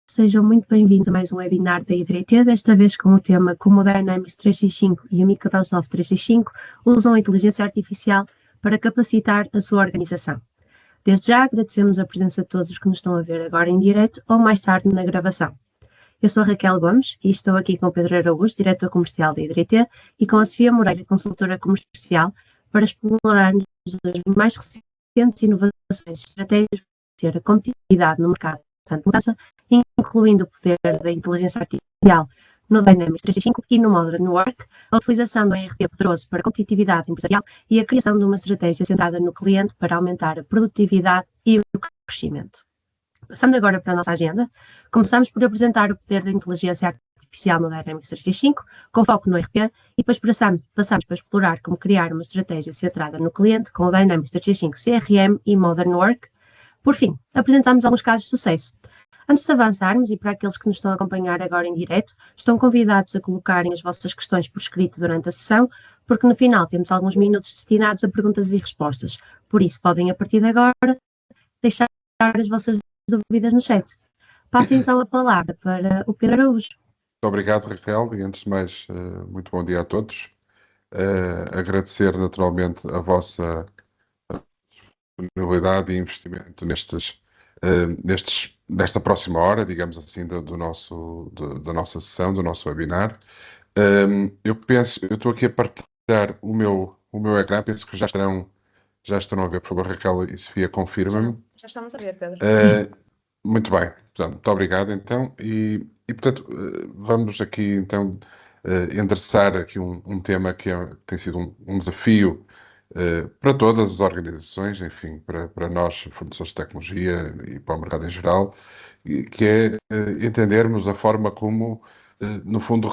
Sejam muito bem-vindos a mais um webinar da IDRT, desta vez com o tema como o Dynamics 365 e o Microsoft 365 usam a inteligência artificial para capacitar a sua organização. Desde já agradecemos a presença de todos os que nos estão a ver agora em direto ou mais tarde na gravação. Eu sou a Raquel Gomes e estou aqui com o Pedro Araújo, diretor comercial da IDRT, e com a Sofia Moreira, consultora comercial, para explorarmos as mais recentes inovações e estratégias para ter a competitividade no mercado, portanto, mudança, incluindo o poder da inteligência artificial no Dynamics 365 e no Modern Work, a utilização do ERP poderoso para a competitividade empresarial e a criação de uma estratégia centrada no cliente para aumentar a produtividade e o crescimento. Passando agora para a nossa agenda, começamos por apresentar o poder da inteligência artificial no Dynamics 365, com foco no ERP, e depois passamos para explorar como criar uma estratégia centrada no cliente com o Dynamics 365 CRM e Modern Work. Por fim, apresentamos alguns casos de sucesso. Antes de avançarmos, e para aqueles que nos estão a acompanhar agora em direto, estão convidados a colocarem as vossas questões por escrito durante a sessão, porque no final temos alguns minutos destinados a perguntas e respostas. Por isso, podem, a partir de agora, deixar as vossas dúvidas no chat. Passo então a palavra para o Pedro Araújo. Muito obrigado, Raquel, e antes de mais, muito bom dia a todos. Agradecer naturalmente a vossa disponibilidade e investimento nesta próxima hora, digamos assim, da nossa sessão, do nosso webinar. Eu estou aqui a partilhar o meu ecrã, penso que já estarão a ver, por favor, Raquel e Sofia, confirma-me. Já estamos a ver, Pedro. Muito bem, portanto, muito obrigado então, portanto vamos aqui então endereçar aqui um tema que tem sido um desafio para todas as organizações, enfim, para nós, fornecedores de tecnologia e para o mercado em geral, que é entendermos a forma como, no fundo,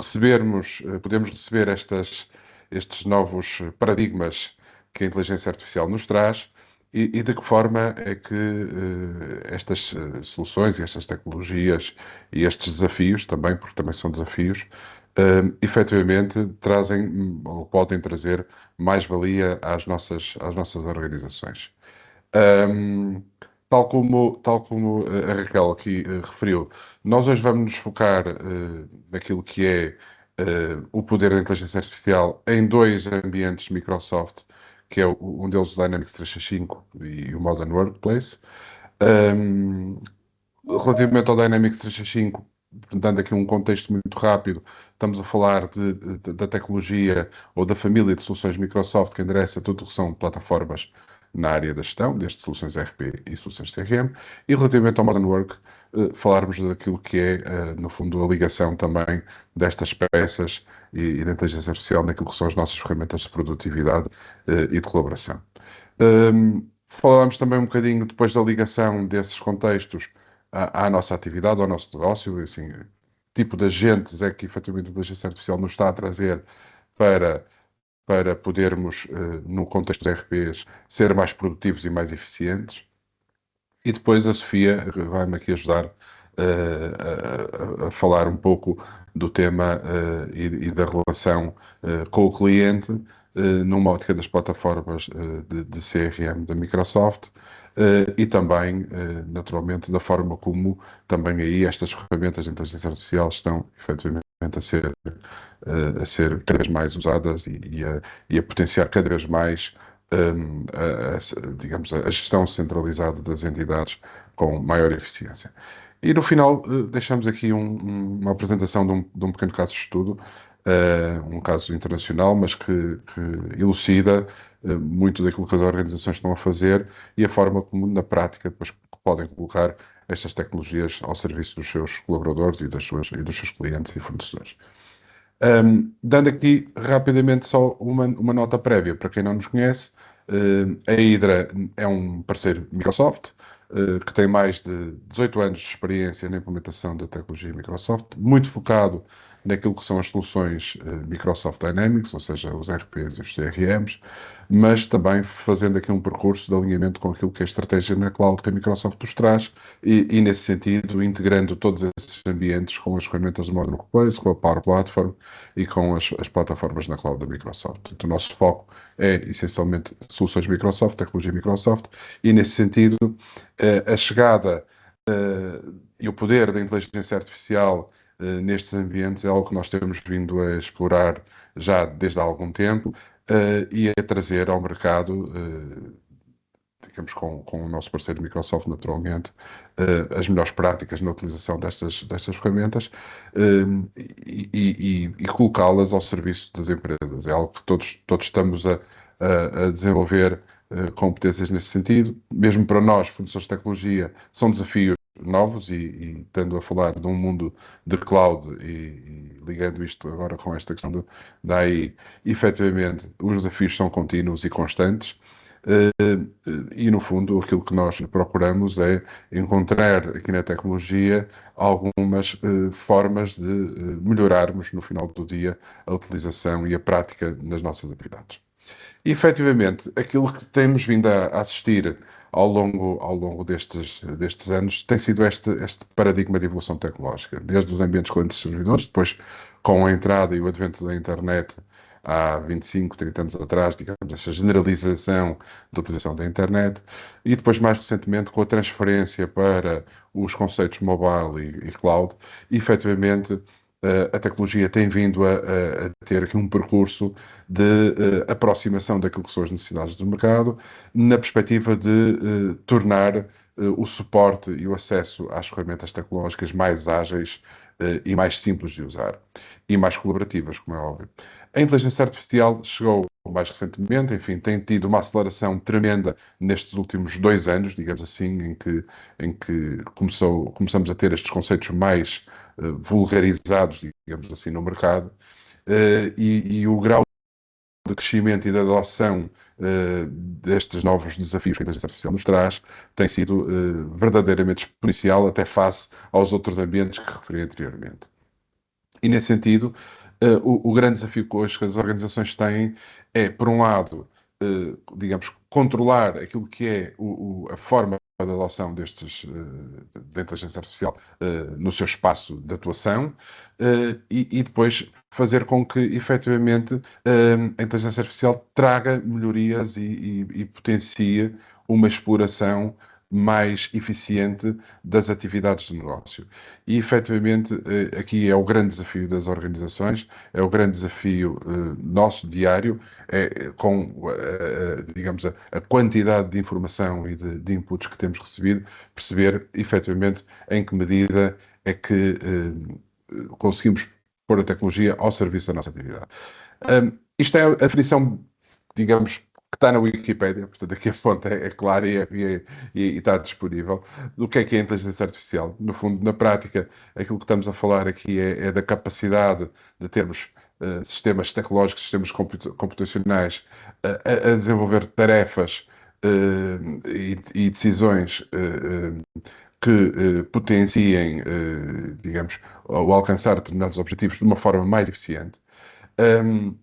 podemos receber estes novos paradigmas que a inteligência artificial nos traz e de que forma é que estas soluções e estas tecnologias e estes desafios também, porque também são desafios, efetivamente trazem ou podem trazer mais-valia às nossas organizações. Tal como a Raquel aqui referiu, nós hoje vamos nos focar naquilo que é o poder da inteligência artificial em dois ambientes Microsoft, que é um deles o Dynamics 365 e o Modern Workplace. Relativamente ao Dynamics 365, dando aqui um contexto muito rápido, estamos a falar da tecnologia ou da família de soluções Microsoft que endereça tudo o que são plataformas na área da gestão, desde soluções ERP e soluções CRM, e relativamente ao Modern Work, falarmos daquilo que é, no fundo, a ligação também destas peças e da inteligência artificial naquilo que são as nossas ferramentas de produtividade e de colaboração. Falámos também um bocadinho depois da ligação desses contextos à nossa atividade, ao nosso negócio, assim, tipo de agentes é que efetivamente a inteligência artificial nos está a trazer para podermos, no contexto de RPs, ser mais produtivos e mais eficientes. E depois a Sofia vai-me aqui ajudar a falar um pouco do tema e da relação com o cliente numa ótica das plataformas de CRM da Microsoft e também, naturalmente, da forma como também aí estas ferramentas de inteligência artificial estão efetivamente a ser cada vez mais usadas e a potenciar cada vez mais digamos, a gestão centralizada das entidades com maior eficiência. E no final deixamos aqui uma apresentação de um pequeno caso de estudo, um caso internacional, mas que elucida muito daquilo que as organizações estão a fazer e a forma como na prática depois podem colocar estas tecnologias ao serviço dos seus colaboradores e dos seus clientes e fornecedores. Dando aqui rapidamente só uma nota prévia para quem não nos conhece, a Hydra é um parceiro Microsoft que tem mais de 18 anos de experiência na implementação da tecnologia Microsoft, muito focado naquilo que são as soluções Microsoft Dynamics, ou seja, os RPs e os CRMs, mas também fazendo aqui um percurso de alinhamento com aquilo que é a estratégia na cloud que a Microsoft nos traz e nesse sentido, integrando todos esses ambientes com as ferramentas do Modern Workplace, com a Power Platform e com as plataformas na cloud da Microsoft. Portanto, o nosso foco é essencialmente soluções Microsoft, tecnologia Microsoft, e nesse sentido, a chegada e o poder da inteligência artificial nestes ambientes é algo que nós temos vindo a explorar já desde há algum tempo e a trazer ao mercado, digamos, com o nosso parceiro Microsoft, naturalmente, as melhores práticas na utilização destas ferramentas e colocá-las ao serviço das empresas. É algo que todos estamos a desenvolver competências nesse sentido. Mesmo para nós, fornecedores de tecnologia, são desafios novos e estando a falar de um mundo de cloud e ligando isto agora com esta questão da AI, efetivamente, os desafios são contínuos e constantes. E, no fundo, aquilo que nós procuramos é encontrar aqui na tecnologia algumas formas de melhorarmos, no final do dia, a utilização e a prática nas nossas atividades. E, efetivamente, aquilo que temos vindo a assistir ao longo destes anos tem sido este paradigma de evolução tecnológica, desde os ambientes clientes e servidores, depois com a entrada e o advento da internet há 25, 30 anos atrás, digamos, essa generalização da utilização da internet, e depois, mais recentemente, com a transferência para os conceitos mobile e cloud, e, efetivamente, a tecnologia tem vindo a ter aqui um percurso de aproximação daquilo que são as necessidades do mercado, na perspectiva de tornar o suporte e o acesso às ferramentas tecnológicas mais ágeis e mais simples de usar e mais colaborativas, como é óbvio. A inteligência artificial chegou mais recentemente, enfim, tem tido uma aceleração tremenda nestes últimos 2 anos, digamos assim, em que começamos a ter estes conceitos mais vulgarizados, digamos assim, no mercado, e o grau de crescimento e de adoção destes novos desafios que a inteligência artificial nos traz tem sido verdadeiramente exponencial até face aos outros ambientes que referi anteriormente. E nesse sentido, o grande desafio que hoje as organizações têm é, por um lado, digamos, controlar aquilo que é a forma de adoção da inteligência artificial no seu espaço de atuação e depois fazer com que, efetivamente, a inteligência artificial traga melhorias e potencie uma exploração mais eficiente das atividades de negócio. E, efetivamente, aqui é o grande desafio das organizações, é o grande desafio nosso diário, digamos, a quantidade de informação e de inputs que temos recebido, perceber, efetivamente, em que medida é que conseguimos pôr a tecnologia ao serviço da nossa atividade. Isto é a definição, digamos, que está na Wikipédia, portanto aqui a fonte é clara e está disponível, do que é a inteligência artificial. No fundo, na prática, aquilo que estamos a falar aqui é da capacidade de termos sistemas tecnológicos, sistemas computacionais a desenvolver tarefas e decisões que potenciem, digamos, o alcançar determinados objetivos de uma forma mais eficiente. Um,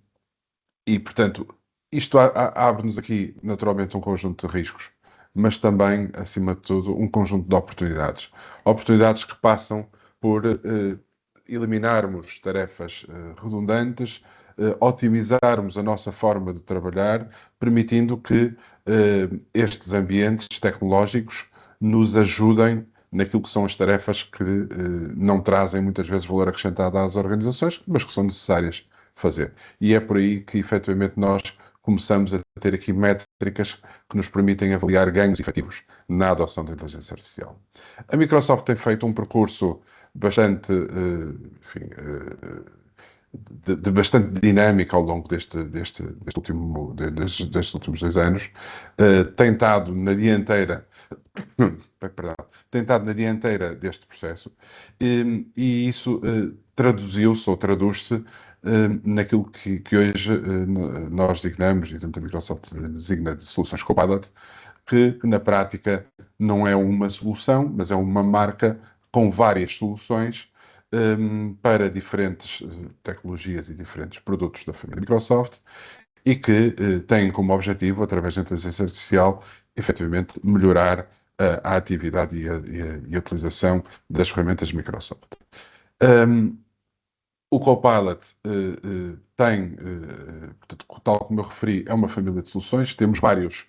e, portanto, isto abre-nos aqui, naturalmente, um conjunto de riscos, mas também, acima de tudo, um conjunto de oportunidades. Oportunidades que passam por eliminarmos tarefas redundantes, otimizarmos a nossa forma de trabalhar, permitindo que estes ambientes tecnológicos nos ajudem naquilo que são as tarefas que não trazem muitas vezes valor acrescentado às organizações, mas que são necessárias fazer. E é por aí que, efetivamente, nós começamos a ter aqui métricas que nos permitem avaliar ganhos efetivos na adoção da inteligência artificial. A Microsoft tem feito um percurso bastante, enfim, de bastante dinâmica ao longo destes últimos 2 anos, tentado na dianteira, perdão, tentado na dianteira deste processo, e isso traduziu-se ou traduz-se naquilo que hoje nós designamos, e tanto a Microsoft designa de soluções Copilot, que na prática não é uma solução, mas é uma marca com várias soluções para diferentes tecnologias e diferentes produtos da família Microsoft e que têm como objetivo, através da inteligência artificial, efetivamente melhorar a atividade e a utilização das ferramentas Microsoft. Um, o Copilot tem, portanto, tal como eu referi, é uma família de soluções. Temos vários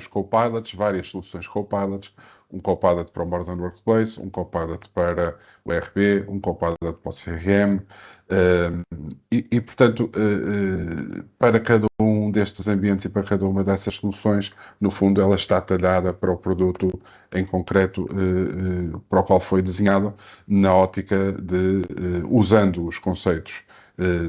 Copilots, várias soluções Copilots. Um Copilot para o Modern Workplace, um Copilot para o ERP, um Copilot para o CRM. Portanto, para cada um destes ambientes e para cada uma dessas soluções, no fundo, ela está talhada para o produto em concreto para o qual foi desenhada, na ótica de, usando os conceitos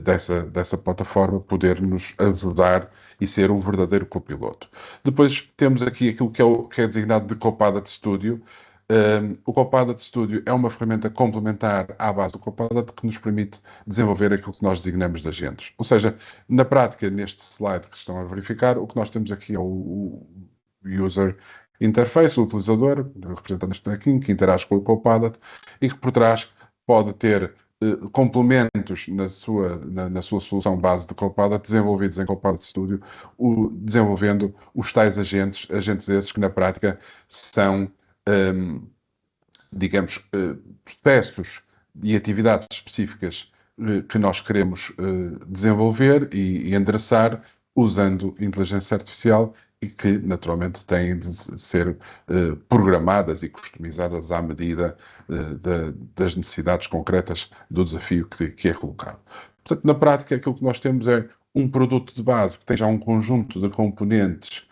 dessa plataforma, poder nos ajudar e ser um verdadeiro copiloto. Depois temos aqui aquilo que é designado de Copilot Studio. O Copilot Studio é uma ferramenta complementar à base do Copilot que nos permite desenvolver aquilo que nós designamos de agentes. Ou seja, na prática, neste slide que estão a verificar, o que nós temos aqui é o user interface, o utilizador, representando este bonequinho, que interage com o Copilot e que por trás pode ter complementos na sua solução base de Copilot, desenvolvidos em Copilot Studio, desenvolvendo os tais agentes esses que na prática são, digamos, processos e atividades específicas que nós queremos desenvolver e endereçar usando inteligência artificial e que, naturalmente, têm de ser programadas e customizadas à medida das necessidades concretas do desafio que é colocado. Portanto, na prática, aquilo que nós temos é um produto de base que tem já um conjunto de componentes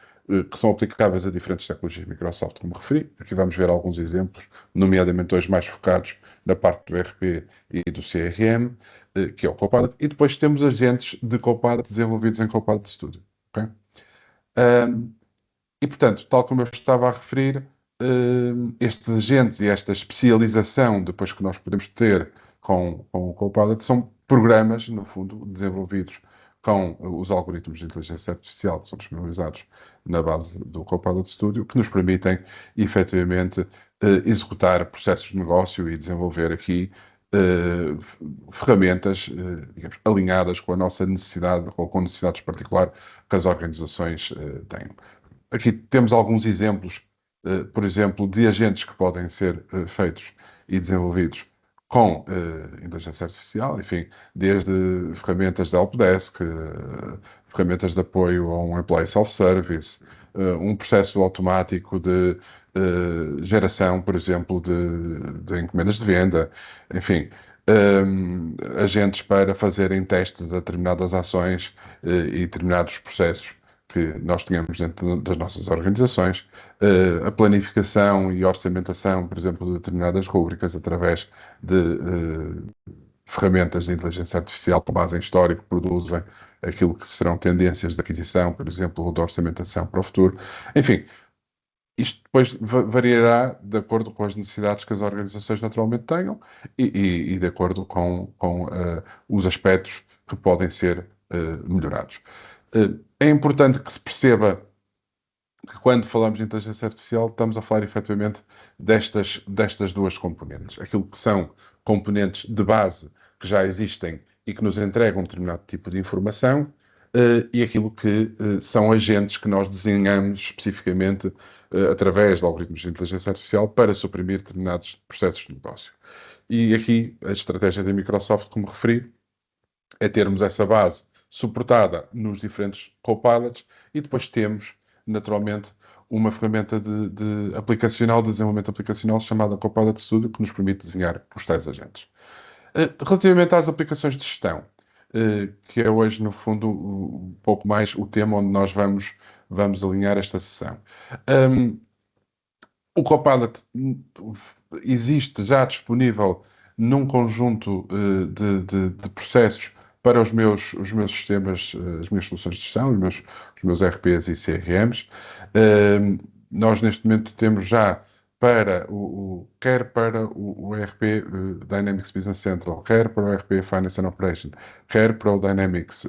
que são aplicáveis a diferentes tecnologias Microsoft, como referi. Aqui vamos ver alguns exemplos, nomeadamente hoje mais focados na parte do ERP e do CRM, que é o Copilot, e depois temos agentes de Copilot desenvolvidos em Copilot Studio. Okay? E, portanto, tal como eu estava a referir, estes agentes e esta especialização depois que nós podemos ter com o Copilot são programas, no fundo, desenvolvidos com os algoritmos de inteligência artificial que são disponibilizados na base do Copilot Studio, que nos permitem, efetivamente, executar processos de negócio e desenvolver aqui ferramentas, digamos, alinhadas com a nossa necessidade ou com necessidades particulares que as organizações têm. Aqui temos alguns exemplos, por exemplo, de agentes que podem ser feitos e desenvolvidos com inteligência artificial, enfim, desde ferramentas de helpdesk, ferramentas de apoio a um employee self-service, um processo automático de geração, por exemplo, de encomendas de venda, enfim, agentes para fazerem testes a determinadas ações e determinados processos que nós tenhamos dentro das nossas organizações, a planificação e orçamentação, por exemplo, de determinadas rúbricas através de ferramentas de inteligência artificial com base em histórico, produzem aquilo que serão tendências de aquisição, por exemplo, ou de orçamentação para o futuro. Enfim, isto depois variará de acordo com as necessidades que as organizações naturalmente tenham e de acordo com os aspectos que podem ser melhorados. É importante que se perceba que quando falamos de inteligência artificial estamos a falar efetivamente destas duas componentes. Aquilo que são componentes de base que já existem e que nos entregam um determinado tipo de informação e aquilo que são agentes que nós desenhamos especificamente através de algoritmos de inteligência artificial para suprimir determinados processos de negócio. E aqui a estratégia da Microsoft, como referi, é termos essa base suportada nos diferentes copilots e depois temos, naturalmente, uma ferramenta de aplicacional, de desenvolvimento aplicacional chamada Copilot Studio, que nos permite desenhar os tais agentes. Relativamente às aplicações de gestão, que é hoje, no fundo, um pouco mais o tema onde nós vamos alinhar esta sessão. O Copilot existe já disponível num conjunto de processos para os meus sistemas, as minhas soluções de gestão, os meus RPs e CRMs. Nós, neste momento, temos já quer para o ERP Dynamics Business Central, quer para o ERP Finance and Operation, quer para o Dynamics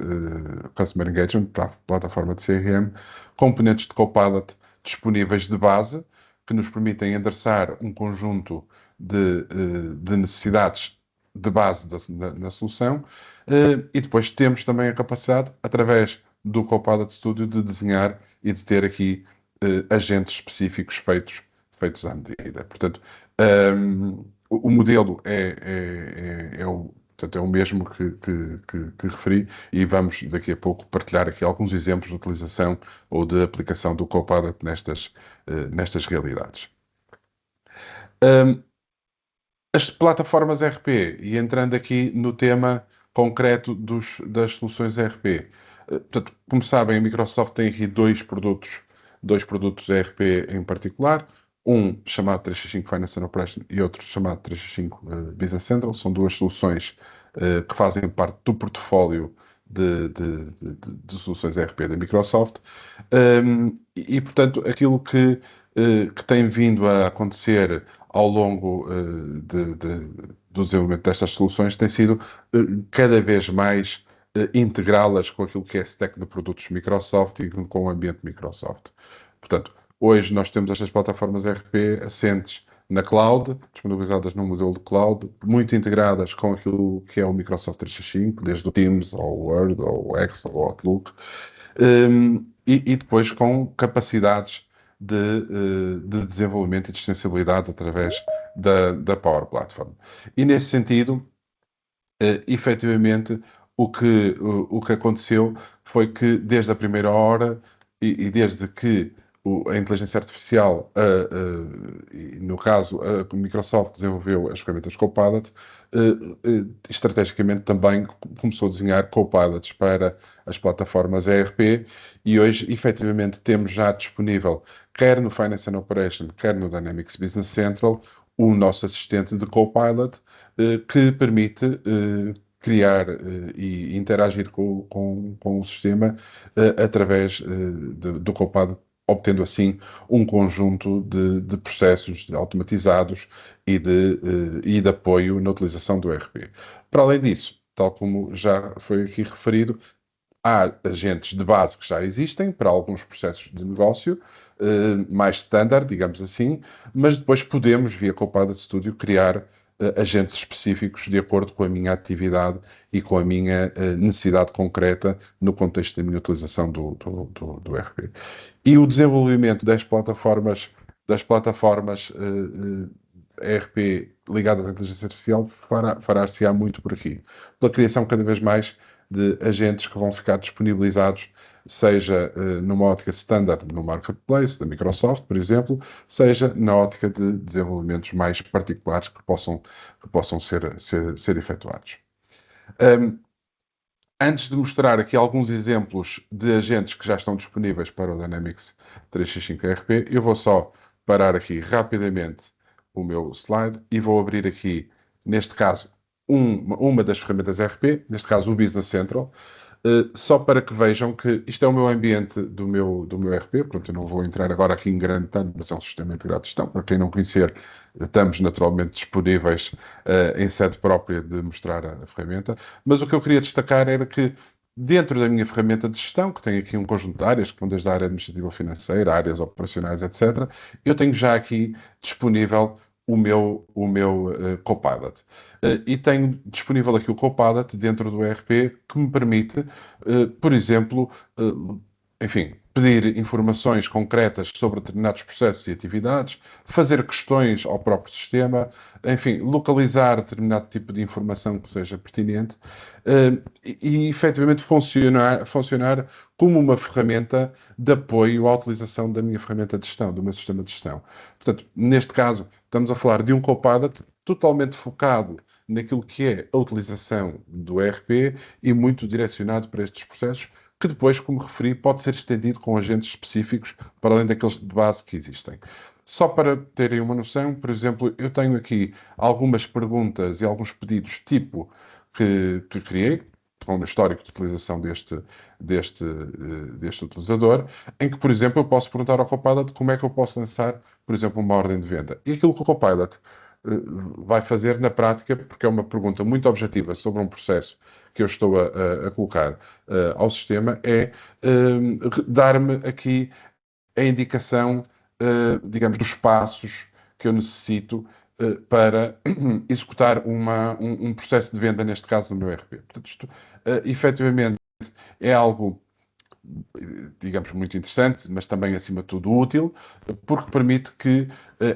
Customer Engagement, para a plataforma de CRM, componentes de Copilot disponíveis de base, que nos permitem endereçar um conjunto de necessidades de base na solução, e depois temos também a capacidade, através do Copilot Studio, de desenhar e de ter aqui agentes específicos feitos à medida. Portanto, o modelo portanto, é o mesmo que referi, e vamos daqui a pouco partilhar aqui alguns exemplos de utilização ou de aplicação do Copilot nestas realidades. As plataformas RP, e entrando aqui no tema concreto das soluções RP. Portanto, como sabem, a Microsoft tem aqui dois produtos RP em particular, um chamado 365 Finance and Operation e outro chamado 365 Business Central. São duas soluções que fazem parte do portfólio de soluções RP da Microsoft. Portanto, aquilo que tem vindo a acontecer ao longo do desenvolvimento destas soluções tem sido cada vez mais integrá-las com aquilo que é stack de produtos Microsoft e com o ambiente Microsoft. Portanto, hoje nós temos estas plataformas RP assentes na cloud, disponibilizadas no modelo de cloud, muito integradas com aquilo que é o Microsoft 365, desde o Teams, ao Word, ao Excel, ao Outlook, e depois com capacidades de desenvolvimento e de extensibilidade através da Power Platform. E nesse sentido, efetivamente, o que aconteceu foi que, desde a primeira hora, e desde que a inteligência artificial, e no caso, a Microsoft desenvolveu as ferramentas Copilot, estrategicamente também começou a desenhar Copilots para as plataformas ERP, e hoje, efetivamente, temos já disponível, quer no Finance and Operation, quer no Dynamics Business Central, o nosso assistente de Copilot, que permite criar e interagir com o sistema através do Copilot, obtendo assim um conjunto de processos automatizados e de apoio na utilização do ERP. Para além disso, tal como já foi aqui referido, há agentes de base que já existem para alguns processos de negócio, mais standard, digamos assim, mas depois podemos, via Copilot Studio, criar agentes específicos de acordo com a minha atividade e com a minha necessidade concreta no contexto da minha utilização do RP. E o desenvolvimento das plataformas ERP ligadas à inteligência artificial fará-se-á muito por aqui. Pela criação cada vez mais de agentes que vão ficar disponibilizados, seja numa ótica standard no marketplace da Microsoft, por exemplo, seja na ótica de desenvolvimentos mais particulares que possam ser efetuados. Antes de mostrar aqui alguns exemplos de agentes que já estão disponíveis para o Dynamics 365 ERP, eu vou só parar aqui rapidamente o meu slide e vou abrir aqui, neste caso, uma das ferramentas ERP, neste caso o Business Central, só para que vejam que isto é o meu ambiente do meu ERP. Pronto, eu não vou entrar agora aqui em grande detalhe, mas é um sistema integrado de gestão. Para quem não conhecer, estamos naturalmente disponíveis em sede própria de mostrar a ferramenta. Mas o que eu queria destacar era que, dentro da minha ferramenta de gestão, que tem aqui um conjunto de áreas, que vão desde a área administrativa financeira, áreas operacionais, etc., eu tenho já aqui disponível o meu Copilot. E tenho disponível aqui o Copilot dentro do ERP, que me permite, por exemplo, enfim, pedir informações concretas sobre determinados processos e atividades, fazer questões ao próprio sistema, enfim, localizar determinado tipo de informação que seja pertinente, e efetivamente funcionar como uma ferramenta de apoio à utilização da minha ferramenta de gestão, do meu sistema de gestão. Portanto, neste caso, estamos a falar de um Copilot totalmente focado naquilo que é a utilização do ERP e muito direcionado para estes processos, que depois, como referi, pode ser estendido com agentes específicos para além daqueles de base que existem. Só para terem uma noção, por exemplo, eu tenho aqui algumas perguntas e alguns pedidos tipo que criei, com o histórico de utilização deste utilizador, em que, por exemplo, eu posso perguntar ao Copilot como é que eu posso lançar, por exemplo, uma ordem de venda. E aquilo que o Copilot vai fazer na prática, porque é uma pergunta muito objetiva sobre um processo que eu estou a colocar ao sistema, é dar-me aqui a indicação, digamos, dos passos que eu necessito para executar um processo de venda, neste caso no meu ERP. Portanto, isto efetivamente é algo, digamos, muito interessante, mas também, acima de tudo, útil, porque permite que,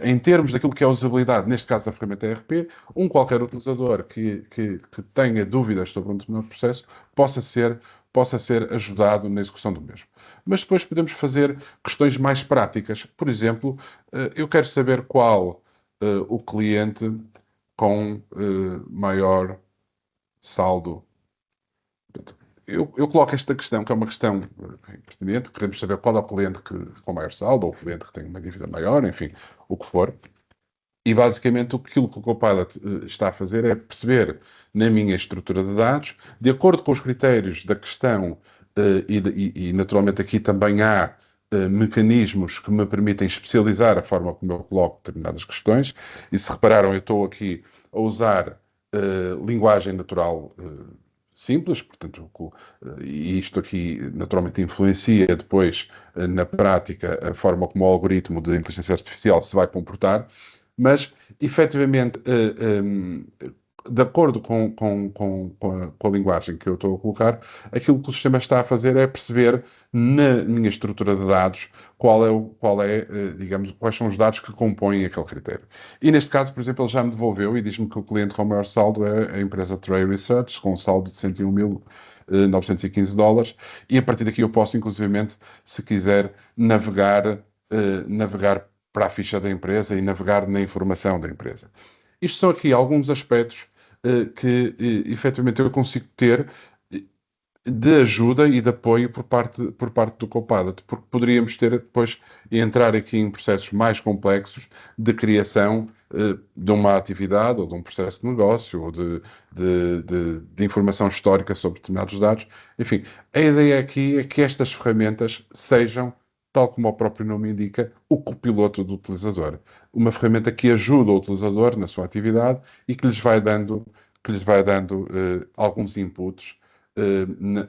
em termos daquilo que é a usabilidade, neste caso da ferramenta ERP, qualquer utilizador que tenha dúvidas sobre um determinado processo possa ser ajudado na execução do mesmo. Mas depois podemos fazer questões mais práticas. Por exemplo, eu quero saber qual o cliente com maior saldo. Eu coloco esta questão, que é uma questão pertinente, queremos saber qual é o cliente com maior saldo, ou o cliente que tem uma dívida maior, enfim, o que for. E basicamente aquilo que o Copilot está a fazer é perceber na minha estrutura de dados, de acordo com os critérios da questão, e naturalmente aqui também há mecanismos que me permitem especializar a forma como eu coloco determinadas questões. E se repararam, eu estou aqui a usar linguagem natural simples, portanto, e isto aqui naturalmente influencia depois na prática a forma como o algoritmo de inteligência artificial se vai comportar, mas efetivamente, de acordo com a linguagem que eu estou a colocar, aquilo que o sistema está a fazer é perceber na minha estrutura de dados digamos, quais são os dados que compõem aquele critério. E neste caso, por exemplo, ele já me devolveu e diz-me que o cliente com o maior saldo é a empresa Tray Research, com um saldo de 101.915 dólares, e a partir daqui eu posso, inclusivamente, se quiser, navegar para a ficha da empresa e navegar na informação da empresa. Isto são aqui alguns aspectos que efetivamente eu consigo ter de ajuda e de apoio por parte do Copilot, porque poderíamos ter depois entrar aqui em processos mais complexos de criação de uma atividade ou de um processo de negócio ou de informação histórica sobre determinados dados. Enfim, a ideia aqui é que estas ferramentas sejam, tal como o próprio nome indica, o copiloto do utilizador. Uma ferramenta que ajuda o utilizador na sua atividade e que lhes vai dando alguns inputs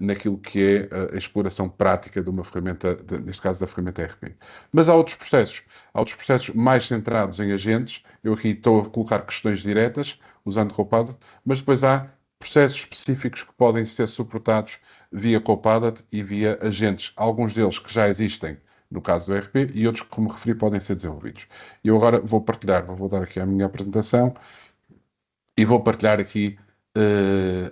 naquilo que é a exploração prática de uma ferramenta, neste caso da ferramenta ERP. Mas há outros processos mais centrados em agentes. Eu aqui estou a colocar questões diretas, usando Copilot, mas depois há processos específicos que podem ser suportados via Copilot e via agentes. Alguns deles que já existem no caso do ERP e outros que, como referi, podem ser desenvolvidos. Eu agora vou voltar aqui à minha apresentação e vou partilhar aqui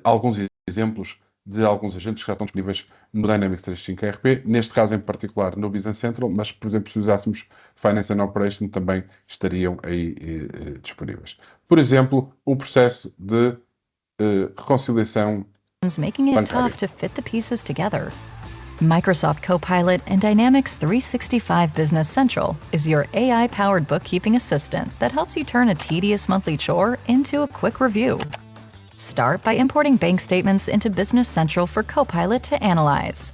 alguns exemplos de alguns agentes que já estão disponíveis no Dynamics 365 ERP, neste caso em particular no Business Central, mas, por exemplo, se usássemos Finance and Operation, também estariam aí disponíveis. Por exemplo, um processo de reconciliação Making it bancária. tough to fit the pieces together. Microsoft Copilot and Dynamics 365 Business Central is your AI-powered bookkeeping assistant that helps you turn a tedious monthly chore into a quick review. Start by importing bank statements into Business Central for Copilot to analyze.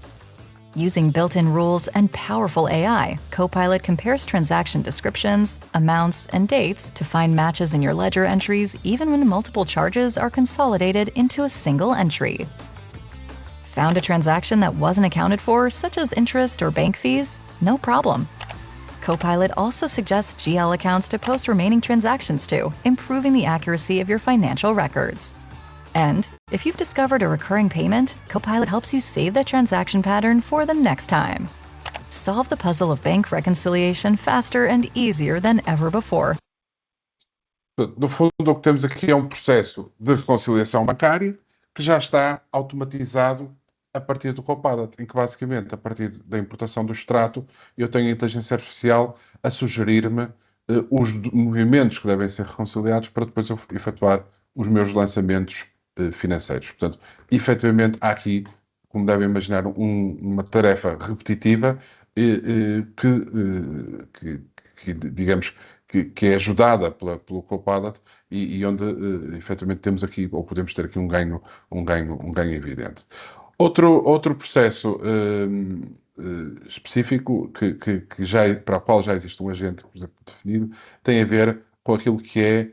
Using built-in rules and powerful AI, Copilot compares transaction descriptions, amounts, and dates to find matches in your ledger entries even when multiple charges are consolidated into a single entry. Found a transaction that wasn't accounted for, such as interest or bank fees? No problem. Copilot also suggests GL accounts to post remaining transactions to, improving the accuracy of your financial records. And if you've discovered a recurring payment, Copilot helps you save that transaction pattern for the next time. Solve the puzzle of bank reconciliation faster and easier than ever before. No fundo, o que temos aqui é um processo de reconciliação bancária que já está automatizado a partir do Copilot, em que basicamente, a partir da importação do extrato, eu tenho a inteligência artificial a sugerir-me os movimentos que devem ser reconciliados para depois eu efetuar os meus lançamentos financeiros. Portanto, efetivamente, há aqui, como devem imaginar, uma tarefa repetitiva digamos, que é ajudada pelo Copilot e onde efetivamente temos aqui, ou podemos ter aqui um ganho evidente. Outro processo específico para o qual já existe um agente, por exemplo, definido, tem a ver com aquilo que é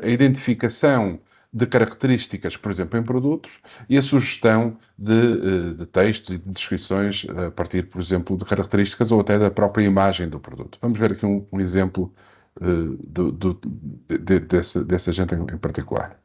a identificação de características, por exemplo, em produtos, e a sugestão de textos e de descrições a partir, por exemplo, de características ou até da própria imagem do produto. Vamos ver aqui um exemplo desse agente em particular.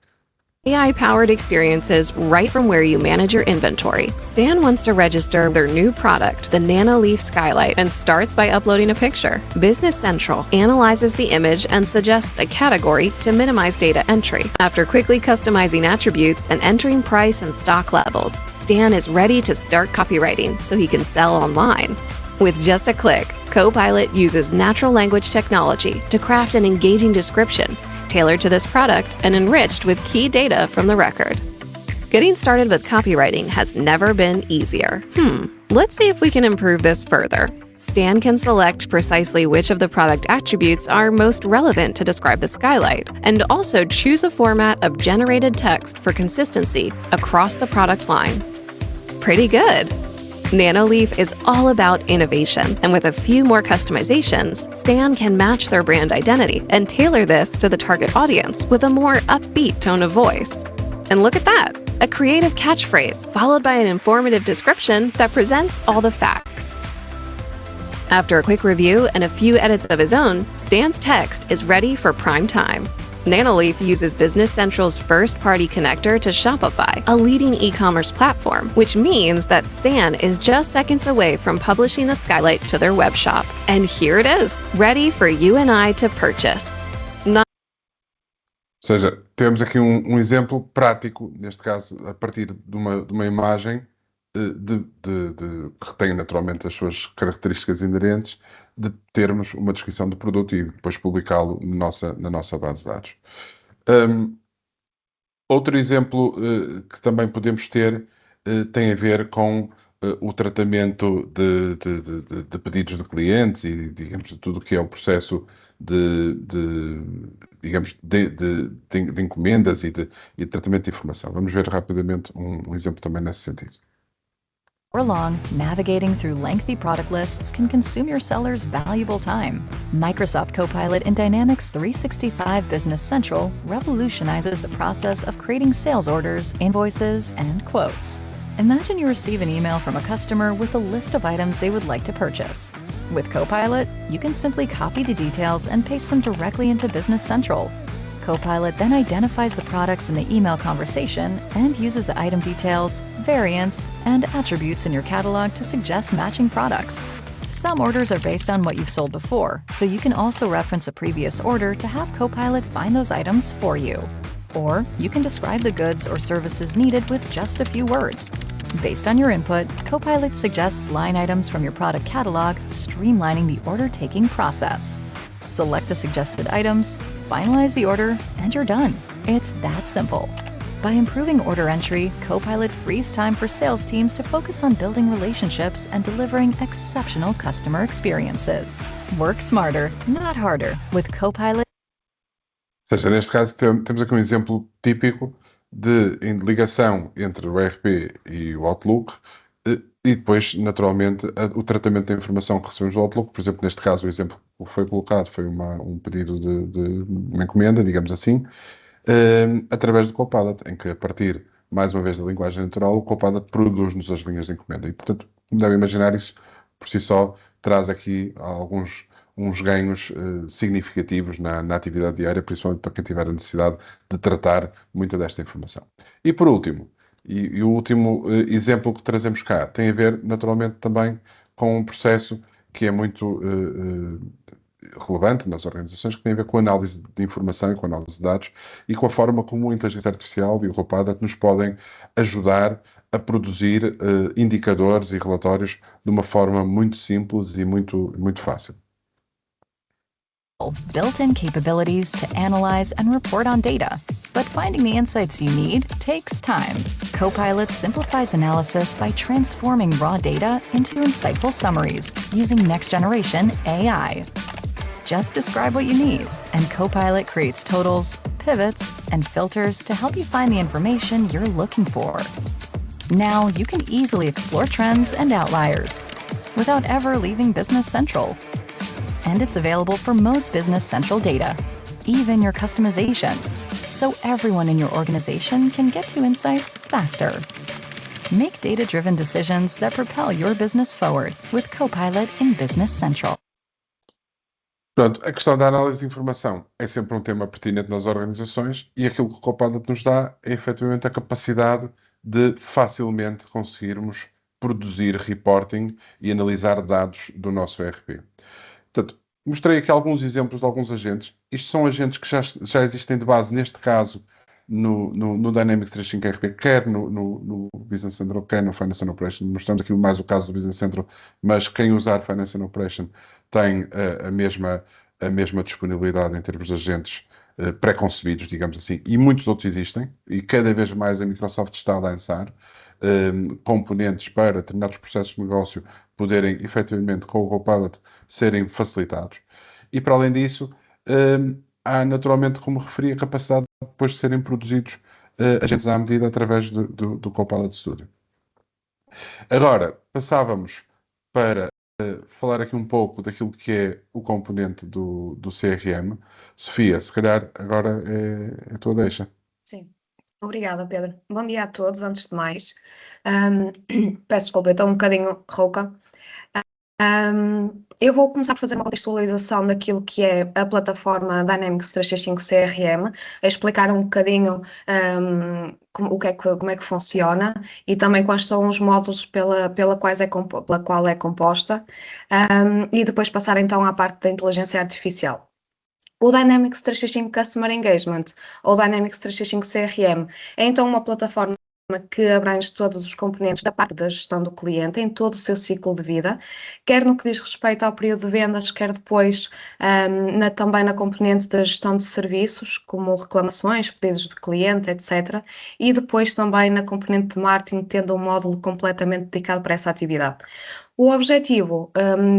AI-powered experiences right from where you manage your inventory. Stan wants to register their new product, the NanoLeaf Skylight, and starts by uploading a picture. Business Central analyzes the image and suggests a category to minimize data entry. After quickly customizing attributes and entering price and stock levels, Stan is ready to start copywriting so he can sell online. With just a click, Copilot uses natural language technology to craft an engaging description tailored to this product and enriched with key data from the record. Getting started with copywriting has never been easier. Let's see if we can improve this further. Stan can select precisely which of the product attributes are most relevant to describe the skylight, and also choose a format of generated text for consistency across the product line. Pretty good. NanoLeaf is all about innovation, and with a few more customizations, Stan can match their brand identity and tailor this to the target audience with a more upbeat tone of voice. And look at that, a creative catchphrase followed by an informative description that presents all the facts. After a quick review and a few edits of his own, Stan's text is ready for prime time. NanoLeaf uses Business Central's first-party connector to Shopify, a leading e-commerce platform, which means that Stan is just seconds away from publishing the Skylight to their web shop. And here it is, ready for you and I to purchase. Ou seja, temos aqui exemplo prático, neste caso, a partir de uma imagem que tem naturalmente as suas características inerentes, de termos uma descrição do produto e depois publicá-lo na nossa base de dados. Outro exemplo que também podemos ter tem a ver com o tratamento de pedidos de clientes e, digamos, de tudo o que é o processo de encomendas e de tratamento de informação. Vamos ver rapidamente um exemplo também nesse sentido. For long, navigating through lengthy product lists can consume your seller's valuable time. Microsoft Copilot in Dynamics 365 Business Central revolutionizes the process of creating sales orders, invoices, and quotes. Imagine you receive an email from a customer with a list of items they would like to purchase. With Copilot, you can simply copy the details and paste them directly into Business Central. Copilot then identifies the products in the email conversation and uses the item details, variants, and attributes in your catalog to suggest matching products. Some orders are based on what you've sold before, so you can also reference a previous order to have Copilot find those items for you. Or you can describe the goods or services needed with just a few words. Based on your input, Copilot suggests line items from your product catalog, streamlining the order-taking process. Select the suggested items, finalize the order, and you're done. It's that simple. By improving order entry, Copilot frees time for sales teams to focus on building relationships and delivering exceptional customer experiences. Work smarter, not harder, with Copilot. Ou seja, neste caso temos aqui exemplo típico de ligação entre o ERP e o Outlook e depois, naturalmente, o tratamento da informação que recebemos do Outlook. Por exemplo, neste caso, o exemplo que foi colocado foi um pedido de uma encomenda, digamos assim, através do Copilot, em que, a partir, mais uma vez, da linguagem natural, o Copilot produz-nos as linhas de encomenda. E, portanto, como devem imaginar, isso por si só traz aqui uns ganhos significativos na atividade diária, principalmente para quem tiver a necessidade de tratar muita desta informação. E por último, e o último exemplo que trazemos cá tem a ver naturalmente também com um processo que é muito relevante nas organizações, que tem a ver com a análise de informação e com a análise de dados e com a forma como a inteligência artificial e o Copilot nos podem ajudar a produzir indicadores e relatórios de uma forma muito simples e muito fácil. Built-in capabilities to analyze and report on data, but finding the insights you need takes time. Copilot simplifies analysis by transforming raw data into insightful summaries using next-generation AI. Just describe what you need, and Copilot creates totals, pivots, and filters to help you find the information you're looking for. Now you can easily explore trends and outliers without ever leaving Business Central. And it's available for most Business Central data, even your customizations, so everyone in your organization can get to insights faster. Make data-driven decisions that propel your business forward with Copilot in Business Central. Pronto, a questão da análise de informação é sempre um tema pertinente nas organizações e aquilo que o Copilot nos dá é efetivamente a capacidade de facilmente conseguirmos produzir reporting e analisar dados do nosso ERP. Portanto, mostrei aqui alguns exemplos de alguns agentes. Isto são agentes que já existem de base, neste caso, no Dynamics 365 RP, quer no Business Central, quer no Finance and Operation. Mostramos aqui mais o caso do Business Central, mas quem usar Finance and Operation tem a mesma disponibilidade em termos de agentes pré-concebidos, digamos assim, e muitos outros existem, e cada vez mais a Microsoft está a lançar componentes para determinados processos de negócio poderem, efetivamente, com o Copilot, serem facilitados. E, para além disso, há, naturalmente, como referi, a capacidade de depois de serem produzidos agentes à medida através do Copilot Studio. Agora, passávamos para falar aqui um pouco daquilo que é o componente do CRM. Sofia, se calhar agora é a tua deixa. Sim. Obrigada, Pedro. Bom dia a todos, antes de mais. Peço desculpa, eu estou um bocadinho rouca. Eu vou começar por fazer uma contextualização daquilo que é a plataforma Dynamics 365 CRM, a explicar um bocadinho como é que funciona e também quais são os módulos pela qual é composta, e depois passar então à parte da inteligência artificial. O Dynamics 365 Customer Engagement, ou Dynamics 365 CRM, é então uma plataforma que abrange todos os componentes da parte da gestão do cliente em todo o seu ciclo de vida, quer no que diz respeito ao período de vendas, quer depois também na componente da gestão de serviços, como reclamações, pedidos de cliente, etc. E depois também na componente de marketing, tendo um módulo completamente dedicado para essa atividade. O objetivo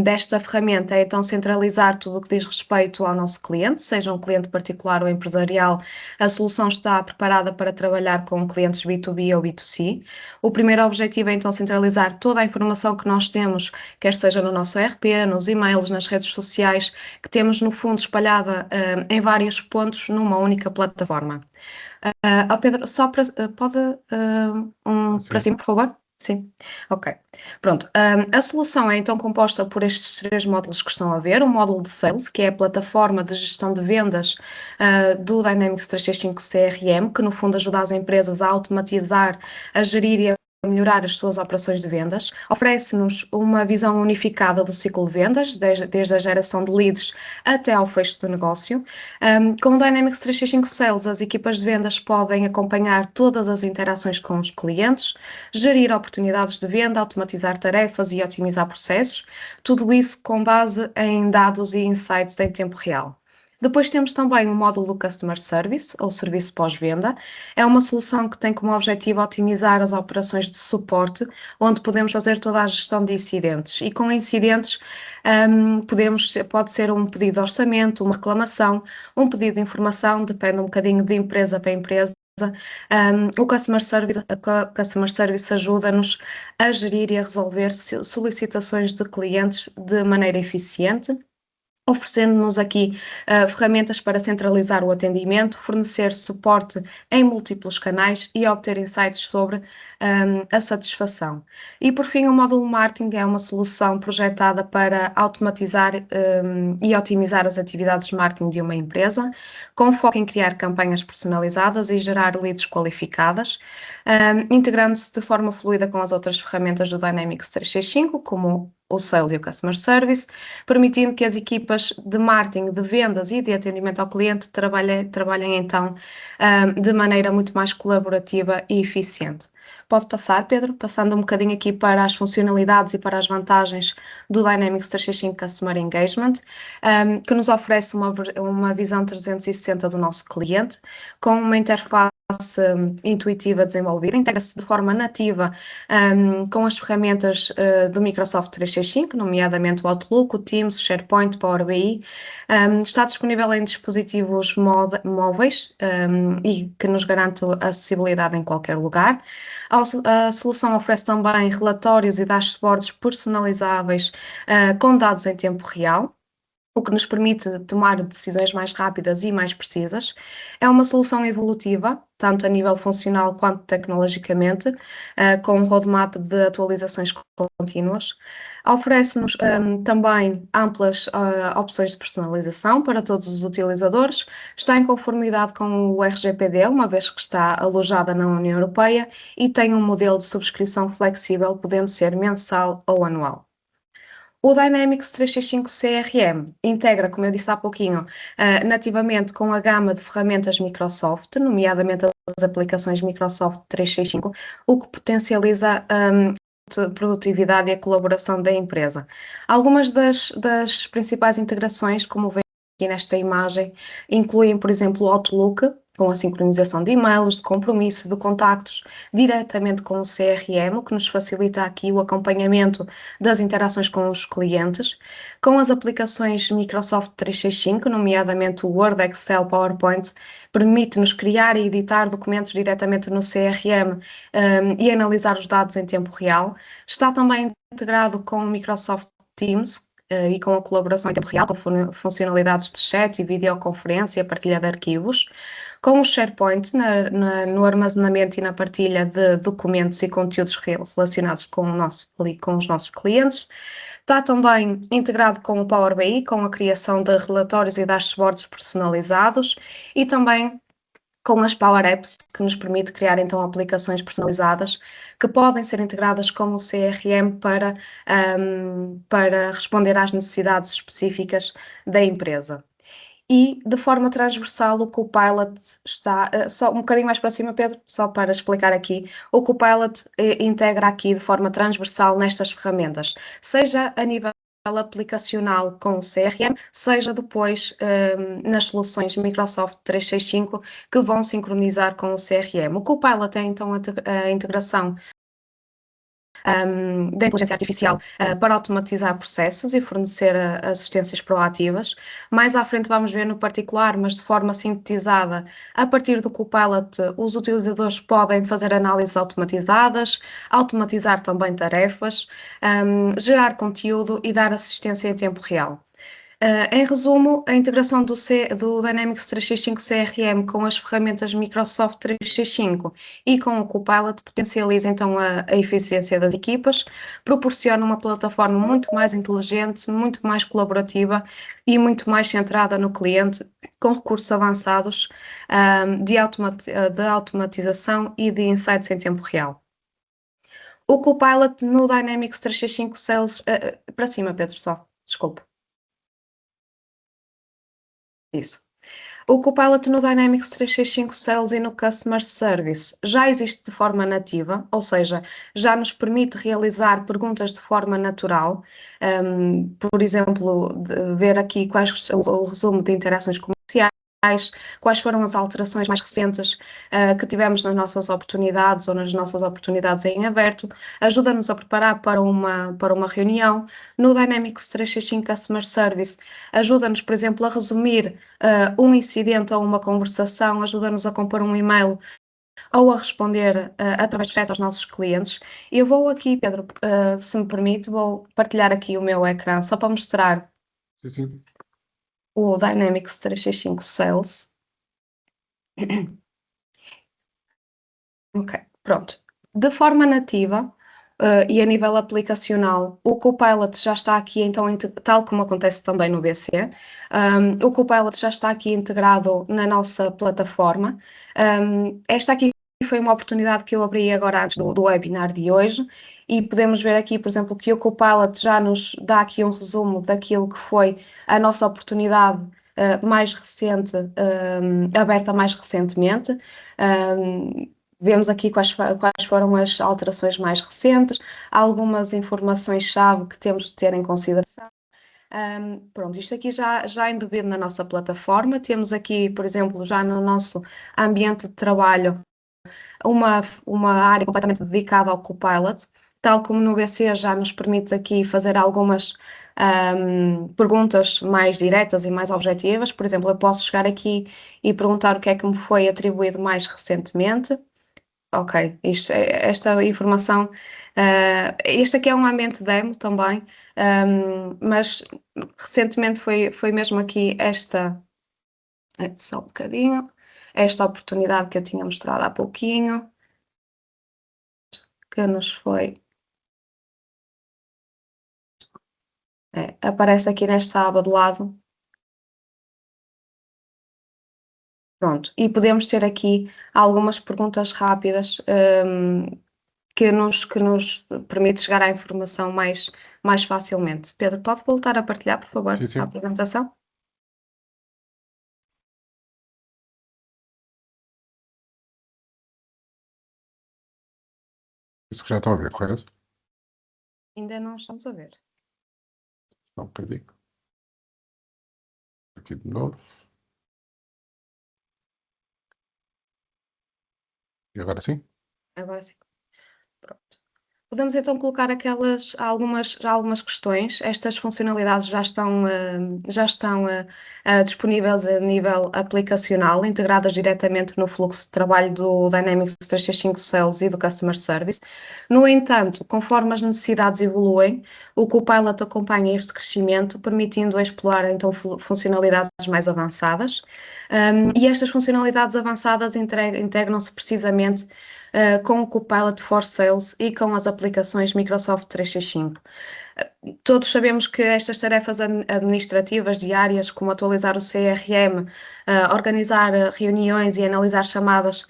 desta ferramenta é então centralizar tudo o que diz respeito ao nosso cliente, seja um cliente particular ou empresarial. A solução está preparada para trabalhar com clientes B2B ou B2C. O primeiro objetivo é então centralizar toda a informação que nós temos, quer seja no nosso ERP, nos e-mails, nas redes sociais, que temos no fundo espalhada em vários pontos numa única plataforma. Pedro, só para, pode para cima, por favor? Sim, ok. Pronto, a solução é então composta por estes 3 módulos que estão a ver. O módulo de Sales, que é a plataforma de gestão de vendas do Dynamics 365 CRM, que no fundo ajuda as empresas a automatizar, a gerir e a melhorar as suas operações de vendas. Oferece-nos uma visão unificada do ciclo de vendas, desde a geração de leads até ao fecho do negócio. Com o Dynamics 365 Sales, as equipas de vendas podem acompanhar todas as interações com os clientes, gerir oportunidades de venda, automatizar tarefas e otimizar processos, tudo isso com base em dados e insights em tempo real. Depois temos também o módulo do Customer Service, ou serviço pós-venda. É uma solução que tem como objetivo otimizar as operações de suporte, onde podemos fazer toda a gestão de incidentes. E com incidentes pode ser um pedido de orçamento, uma reclamação, um pedido de informação, depende um bocadinho de empresa para empresa. O Customer Service ajuda-nos a gerir e a resolver solicitações de clientes de maneira eficiente, oferecendo-nos aqui ferramentas para centralizar o atendimento, fornecer suporte em múltiplos canais e obter insights sobre a satisfação. E por fim, o módulo Marketing é uma solução projetada para automatizar e otimizar as atividades de marketing de uma empresa, com foco em criar campanhas personalizadas e gerar leads qualificadas, integrando-se de forma fluida com as outras ferramentas do Dynamics 365, como o Sales e o Customer Service, permitindo que as equipas de marketing, de vendas e de atendimento ao cliente trabalhem então de maneira muito mais colaborativa e eficiente. Pode passar, Pedro, passando um bocadinho aqui para as funcionalidades e para as vantagens do Dynamics 365 Customer Engagement, que nos oferece uma visão 360 do nosso cliente, com uma interface intuitiva desenvolvida, integra-se de forma nativa com as ferramentas do Microsoft 365, nomeadamente o Outlook, o Teams, SharePoint, Power BI. Está disponível em dispositivos móveis e que nos garante a acessibilidade em qualquer lugar. A solução oferece também relatórios e dashboards personalizáveis com dados em tempo real. o que nos permite tomar decisões mais rápidas e mais precisas. É uma solução evolutiva, tanto a nível funcional quanto tecnologicamente, com um roadmap de atualizações contínuas. Oferece-nos também amplas opções de personalização para todos os utilizadores, está em conformidade com o RGPD, uma vez que está alojada na União Europeia, e tem um modelo de subscrição flexível, podendo ser mensal ou anual. O Dynamics 365 CRM integra, como eu disse há pouquinho, nativamente com a gama de ferramentas Microsoft, nomeadamente as aplicações Microsoft 365, o que potencializa a produtividade e a colaboração da empresa. Algumas das principais integrações, como vê aqui nesta imagem, incluem, por exemplo, o Outlook, com a sincronização de e-mails, de compromissos, de contactos, diretamente com o CRM, o que nos facilita aqui o acompanhamento das interações com os clientes, com as aplicações Microsoft 365, nomeadamente o Word, Excel, PowerPoint, permite-nos criar e editar documentos diretamente no CRM e analisar os dados em tempo real. Está também integrado com o Microsoft Teams, e com a colaboração em tempo real, com funcionalidades de chat e videoconferência, partilha de arquivos, com o SharePoint no armazenamento e na partilha de documentos e conteúdos relacionados com os nossos clientes. Está também integrado com o Power BI, com a criação de relatórios e dashboards personalizados, e também com as Power Apps, que nos permite criar então aplicações personalizadas que podem ser integradas com o CRM para responder às necessidades específicas da empresa. E de forma transversal o Copilot está, só um bocadinho mais para cima, Pedro, só para explicar aqui, o Copilot integra aqui de forma transversal nestas ferramentas, seja a nível aplicacional com o CRM, seja depois nas soluções Microsoft 365 que vão sincronizar com o CRM. O Copilot é então a integração da inteligência artificial para automatizar processos e fornecer assistências proativas. Mais à frente vamos ver no particular, mas de forma sintetizada, a partir do Copilot, os utilizadores podem fazer análises automatizadas, automatizar também tarefas, gerar conteúdo e dar assistência em tempo real. Em resumo, a integração do Dynamics 365 CRM com as ferramentas Microsoft 365 e com o Copilot potencializa então a eficiência das equipas, proporciona uma plataforma muito mais inteligente, muito mais colaborativa e muito mais centrada no cliente, com recursos avançados de automatização e de insights em tempo real. O Copilot no Dynamics 365 Sales, para cima, Pedro, só, desculpe. Isso. O Copilot no Dynamics 365 Sales e no Customer Service já existe de forma nativa, ou seja, já nos permite realizar perguntas de forma natural. Por exemplo, ver aqui o resumo de interações comerciais, quais foram as alterações mais recentes que tivemos nas nossas oportunidades ou nas nossas oportunidades em aberto, ajuda-nos a preparar para uma reunião. No Dynamics 365 Customer Service, ajuda-nos, por exemplo, a resumir um incidente ou uma conversação, ajuda-nos a compor um e-mail ou a responder através do chat aos nossos clientes. Eu vou aqui, Pedro, se me permite, vou partilhar aqui o meu ecrã só para mostrar Sim. o Dynamics 365 Sales. Ok, pronto. De forma nativa e a nível aplicacional, o Copilot já está aqui, então, tal como acontece também no BC, o Copilot já está aqui integrado na nossa plataforma. Esta aqui foi uma oportunidade que eu abri agora antes do webinar de hoje, e podemos ver aqui, por exemplo, que o Copilot já nos dá aqui um resumo daquilo que foi a nossa oportunidade mais recente, aberta mais recentemente. Vemos aqui quais foram as alterações mais recentes, algumas informações-chave que temos de ter em consideração. Pronto, isto aqui já embebido na nossa plataforma. Temos aqui, por exemplo, já no nosso ambiente de trabalho, uma área completamente dedicada ao Copilot, tal como no BC já nos permite aqui fazer algumas perguntas mais diretas e mais objetivas. Por exemplo, eu posso chegar aqui e perguntar o que é que me foi atribuído mais recentemente. Ok, esta informação, este aqui é um ambiente demo também, mas recentemente foi mesmo aqui só um bocadinho, esta oportunidade que eu tinha mostrado há pouquinho, que nos foi, aparece aqui nesta aba de lado. Pronto, e podemos ter aqui algumas perguntas rápidas, que nos permite chegar à informação mais facilmente. Pedro, pode voltar a partilhar, por favor, Sim, sim. a apresentação? Isso que já estão a ver, correto? Ainda não estamos a ver. Só um bocadinho. Aqui de novo. E agora sim? Agora sim. Pronto. Podemos então colocar algumas questões. Estas funcionalidades já estão disponíveis a nível aplicacional, integradas diretamente no fluxo de trabalho do Dynamics 365 Sales e do Customer Service. No entanto, conforme as necessidades evoluem, o Copilot acompanha este crescimento, permitindo explorar então funcionalidades mais avançadas. E estas funcionalidades avançadas integram-se precisamente com o Copilot for Sales e com as aplicações Microsoft 365. Todos sabemos que estas tarefas administrativas diárias, como atualizar o CRM, organizar reuniões e analisar chamadas,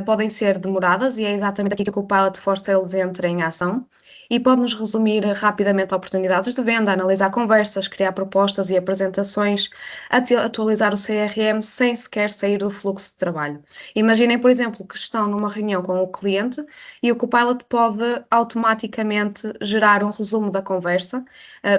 podem ser demoradas, e é exatamente aqui que o Copilot for Sales entra em ação. E pode-nos resumir rapidamente oportunidades de venda, analisar conversas, criar propostas e apresentações, atualizar o CRM sem sequer sair do fluxo de trabalho. Imaginem, por exemplo, que estão numa reunião com o cliente e o Copilot pode automaticamente gerar um resumo da conversa,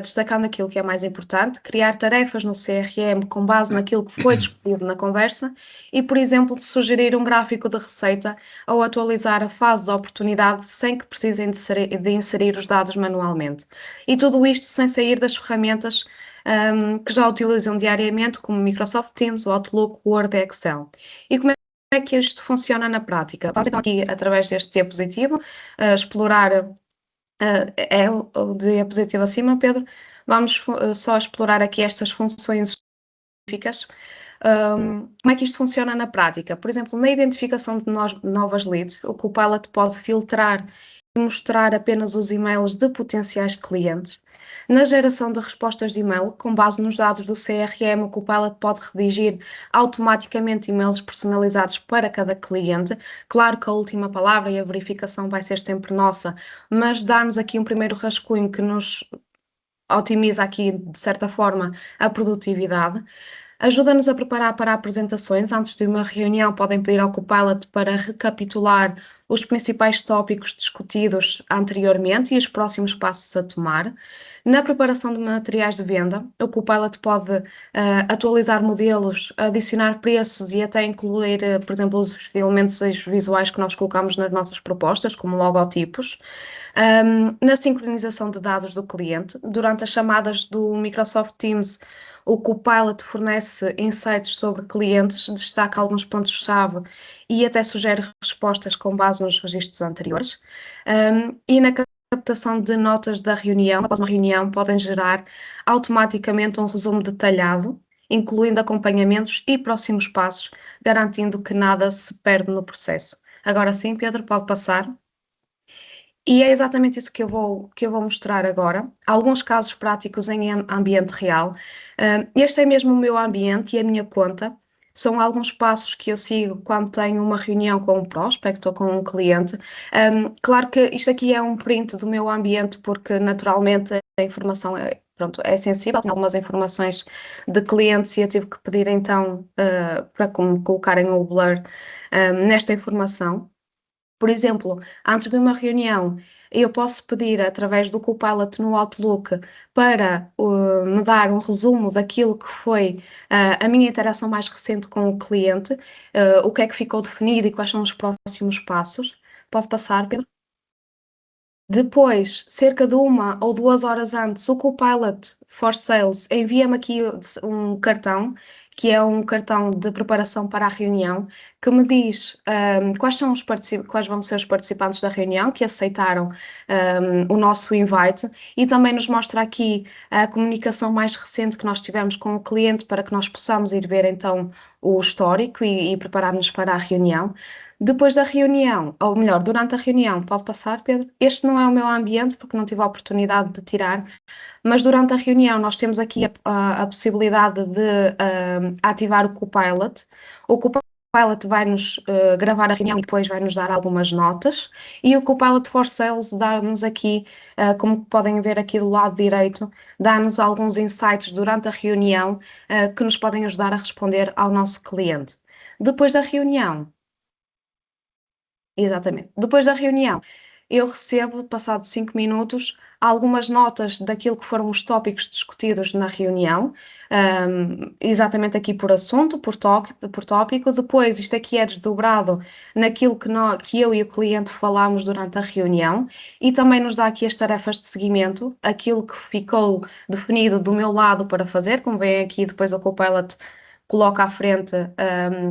destacando aquilo que é mais importante, criar tarefas no CRM com base naquilo que foi discutido na conversa e, por exemplo, sugerir um gráfico de receita ou atualizar a fase da oportunidade sem que precisem de inserir os dados manualmente. E tudo isto sem sair das ferramentas que já utilizam diariamente, como Microsoft Teams, o Outlook, Word e Excel. E como é que isto funciona na prática? Vamos então aqui, através deste diapositivo, explorar, é o diapositivo acima, Pedro, vamos só explorar aqui estas funções específicas. Como é que isto funciona na prática? Por exemplo, na identificação de novas leads, o Copilot pode filtrar e mostrar apenas os e-mails de potenciais clientes. Na geração de respostas de e-mail, com base nos dados do CRM, o Copilot pode redigir automaticamente e-mails personalizados para cada cliente. Claro que a última palavra e a verificação vai ser sempre nossa, mas dá-nos aqui um primeiro rascunho que nos otimiza aqui, de certa forma, a produtividade. Ajuda-nos a preparar para apresentações. Antes de uma reunião, podem pedir ao Copilot para recapitular os principais tópicos discutidos anteriormente e os próximos passos a tomar. Na preparação de materiais de venda, o Copilot pode atualizar modelos, adicionar preços e até incluir, por exemplo, os elementos visuais que nós colocamos nas nossas propostas, como logotipos. Na sincronização de dados do cliente, durante as chamadas do Microsoft Teams, o Copilot fornece insights sobre clientes, destaca alguns pontos-chave e até sugere respostas com base nos registros anteriores. E na captação de notas da reunião, após uma reunião, podem gerar automaticamente um resumo detalhado, incluindo acompanhamentos e próximos passos, garantindo que nada se perde no processo. Agora sim, Pedro, pode passar. E é exatamente isso que eu vou mostrar agora. Alguns casos práticos em ambiente real. Este é mesmo o meu ambiente e a minha conta. São alguns passos que eu sigo quando tenho uma reunião com um prospect ou com um cliente. Claro que isto aqui é um print do meu ambiente, porque naturalmente a informação pronto, é sensível. Tenho algumas informações de clientes e eu tive que pedir então para como colocarem o blur nesta informação. Por exemplo, antes de uma reunião, eu posso pedir através do Copilot no Outlook para me dar um resumo daquilo que foi a minha interação mais recente com o cliente, o que é que ficou definido e quais são os próximos passos. Pode passar, Pedro? Depois, cerca de 1 ou 2 horas antes, o Copilot for Sales envia-me aqui um cartão que é um cartão de preparação para a reunião, que me diz quais vão ser os participantes da reunião que aceitaram o nosso invite, e também nos mostra aqui a comunicação mais recente que nós tivemos com o cliente para que nós possamos ir ver então o histórico e preparar-nos para a reunião. Depois da reunião, ou melhor, durante a reunião, pode passar, Pedro? Este não é o meu ambiente porque não tive a oportunidade de tirar, mas durante a reunião nós temos aqui a possibilidade de ativar o Copilot. O Copilot vai-nos gravar a reunião e depois vai-nos dar algumas notas, e o Copilot for Sales dá-nos aqui, como podem ver aqui do lado direito, dá-nos alguns insights durante a reunião que nos podem ajudar a responder ao nosso cliente. Depois da reunião, exatamente. Depois da reunião, eu recebo, passado 5 minutos, algumas notas daquilo que foram os tópicos discutidos na reunião, exatamente aqui por assunto, por tópico. Depois, isto aqui é desdobrado naquilo que eu e o cliente falámos durante a reunião, e também nos dá aqui as tarefas de seguimento, aquilo que ficou definido do meu lado para fazer, como vem aqui depois o Copilot coloca à frente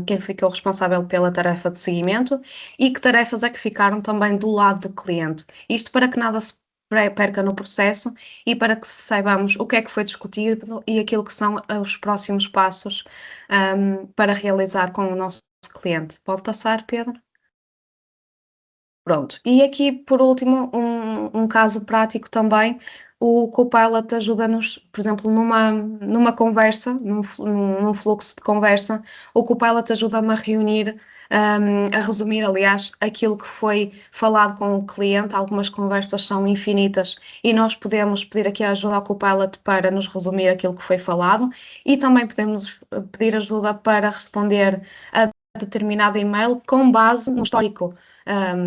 quem ficou responsável pela tarefa de seguimento e que tarefas é que ficaram também do lado do cliente. Isto para que nada se perca no processo e para que saibamos o que é que foi discutido e aquilo que são os próximos passos para realizar com o nosso cliente. Pode passar, Pedro? Pronto. E aqui, por último, um caso prático também. O Copilot ajuda-nos, por exemplo, numa conversa, num fluxo de conversa, o Copilot ajuda-me a reunir, a resumir, aliás, aquilo que foi falado com o cliente. Algumas conversas são infinitas e nós podemos pedir aqui a ajuda ao Copilot para nos resumir aquilo que foi falado, e também podemos pedir ajuda para responder a determinado e-mail com base no histórico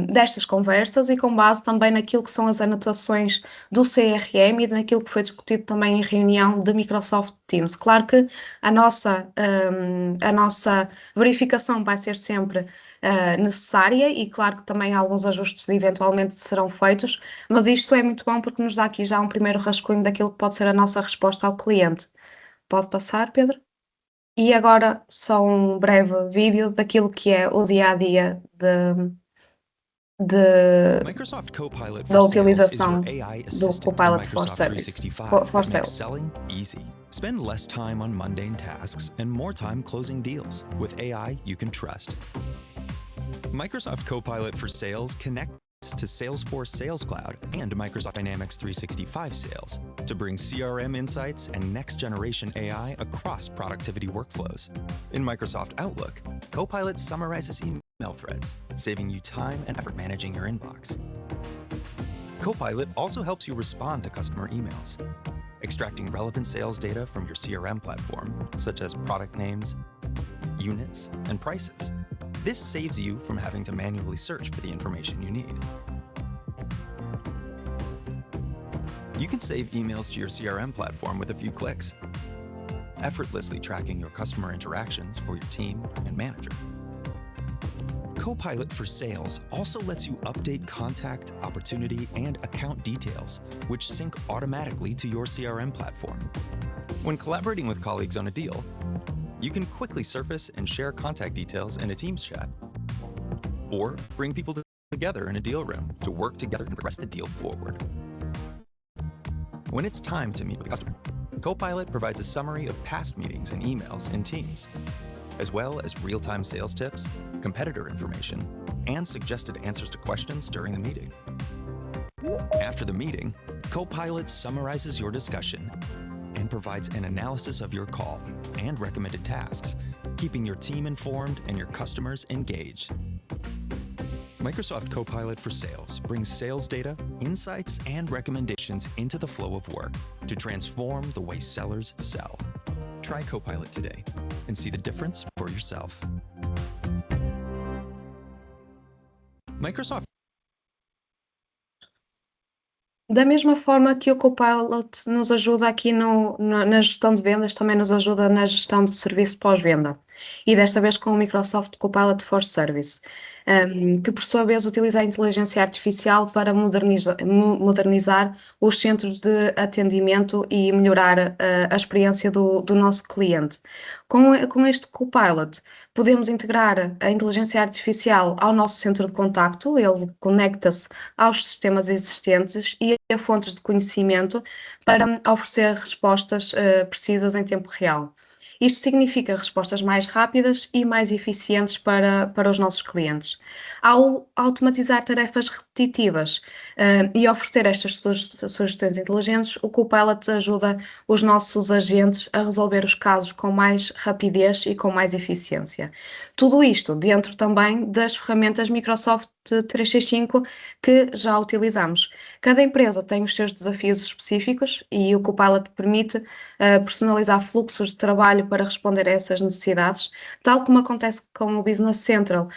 destas conversas e com base também naquilo que são as anotações do CRM e naquilo que foi discutido também em reunião de Microsoft Teams. Claro que a nossa verificação vai ser sempre necessária, e claro que também alguns ajustes eventualmente serão feitos, mas isto é muito bom porque nos dá aqui já um primeiro rascunho daquilo que pode ser a nossa resposta ao cliente. Pode passar, Pedro? E agora só um breve vídeo daquilo que é o dia-a-dia Microsoft Copilot da for Sales is utilização your AI do assistant in Copilot for Microsoft Service, 365 for that makes Sales. selling easy. Spend less time on mundane tasks and more time closing deals with AI you can trust. Microsoft Copilot for Sales connects to Salesforce Sales Cloud and Microsoft Dynamics 365 Sales to bring CRM insights and next-generation AI across productivity workflows. In Microsoft Outlook, Copilot summarizes email threads, saving you time and effort managing your inbox. Copilot also helps you respond to customer emails, extracting relevant sales data from your CRM platform, such as product names, units, and prices. This saves you from having to manually search for the information you need. You can save emails to your CRM platform with a few clicks, effortlessly tracking your customer interactions for your team and manager. Copilot for Sales also lets you update contact, opportunity, and account details, which sync automatically to your CRM platform. When collaborating with colleagues on a deal, you can quickly surface and share contact details in a Teams chat, or bring people together in a deal room to work together and progress the deal forward. When it's time to meet with the customer, Copilot provides a summary of past meetings and emails in Teams, as well as real-time sales tips, competitor information, and suggested answers to questions during the meeting. After the meeting, Copilot summarizes your discussion and provides an analysis of your call and recommended tasks, keeping your team informed and your customers engaged. Microsoft Copilot for Sales brings sales data, insights, and recommendations into the flow of work to transform the way sellers sell. Try Copilot today and see the difference for yourself. Microsoft. Da mesma forma que o Copilot nos ajuda aqui na gestão de vendas, também nos ajuda na gestão do serviço pós-venda. e desta vez com o Microsoft Copilot for Service, que por sua vez utiliza a inteligência artificial para modernizar os centros de atendimento e melhorar a experiência do nosso cliente. Com este Copilot, podemos integrar a inteligência artificial ao nosso centro de contacto, ele conecta-se aos sistemas existentes e a fontes de conhecimento para oferecer respostas precisas em tempo real. Isto significa respostas mais rápidas e mais eficientes para os nossos clientes. Ao automatizar tarefas repetitivas e oferecer estas sugestões inteligentes, o Copilot ajuda os nossos agentes a resolver os casos com mais rapidez e com mais eficiência. Tudo isto dentro também das ferramentas Microsoft 365 que já utilizamos. Cada empresa tem os seus desafios específicos e o Copilot permite personalizar fluxos de trabalho para responder a essas necessidades, tal como acontece com o Business Central.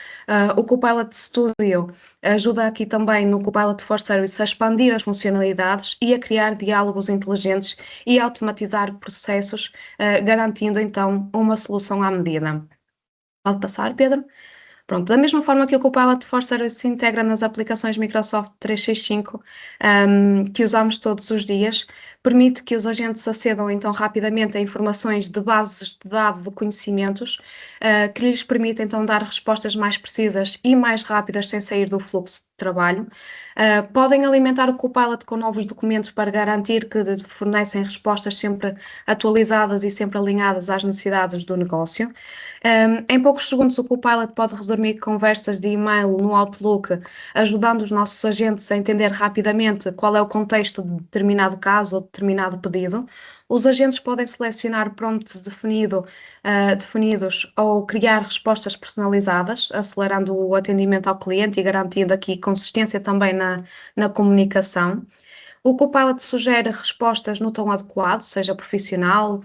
O Copilot Studio ajuda aqui também no Copilot for Service a expandir as funcionalidades e a criar diálogos inteligentes e automatizar processos, garantindo então uma solução à medida. Pode passar, Pedro? Pronto, da mesma forma que o Copilot for Service se integra nas aplicações Microsoft 365 que usamos todos os dias, permite que os agentes acedam então rapidamente a informações de bases de dados de conhecimentos que lhes permite então dar respostas mais precisas e mais rápidas sem sair do fluxo de trabalho. Podem alimentar o Copilot com novos documentos para garantir que fornecem respostas sempre atualizadas e sempre alinhadas às necessidades do negócio. Em poucos segundos, o Copilot pode resumir conversas de e-mail no Outlook, ajudando os nossos agentes a entender rapidamente qual é o contexto de determinado caso ou determinado pedido. Os agentes podem selecionar prompts definidos ou criar respostas personalizadas, acelerando o atendimento ao cliente e garantindo aqui consistência também na comunicação. O Copilot sugere respostas no tom adequado, seja profissional,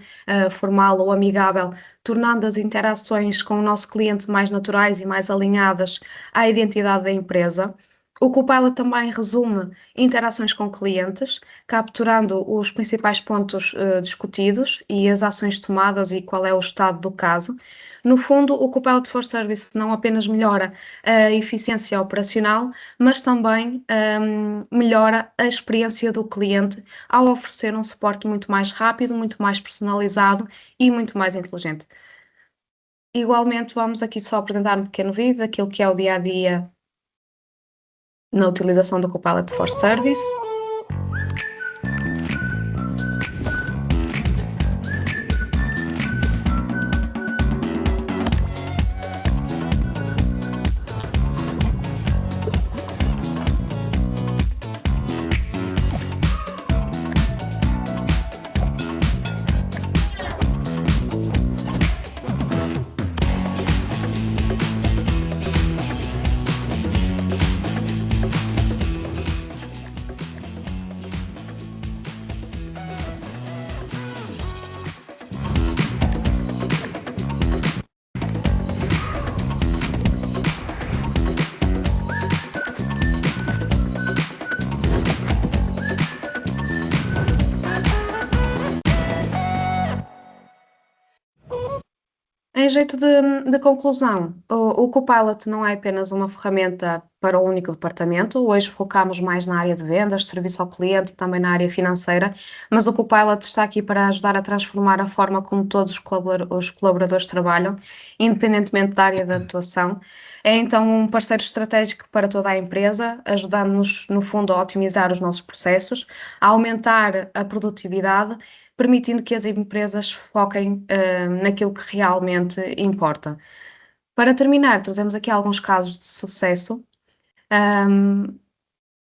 formal ou amigável, tornando as interações com o nosso cliente mais naturais e mais alinhadas à identidade da empresa. O Copilot também resume interações com clientes, capturando os principais pontos discutidos e as ações tomadas e qual é o estado do caso. No fundo, o Copilot for Service não apenas melhora a eficiência operacional, mas também melhora a experiência do cliente ao oferecer um suporte muito mais rápido, muito mais personalizado e muito mais inteligente. Igualmente, vamos aqui só apresentar um pequeno vídeo daquilo que é o dia-a-dia na utilização do Copilot for Service. Em jeito de conclusão, o Copilot não é apenas uma ferramenta para um único departamento. Hoje focamos mais na área de vendas, serviço ao cliente e também na área financeira, mas o Copilot está aqui para ajudar a transformar a forma como todos os colaboradores trabalham, independentemente da área de atuação. É então um parceiro estratégico para toda a empresa, ajudando-nos, no fundo, a otimizar os nossos processos, a aumentar a produtividade, permitindo que as empresas foquem naquilo que realmente importa. Para terminar, trazemos aqui alguns casos de sucesso.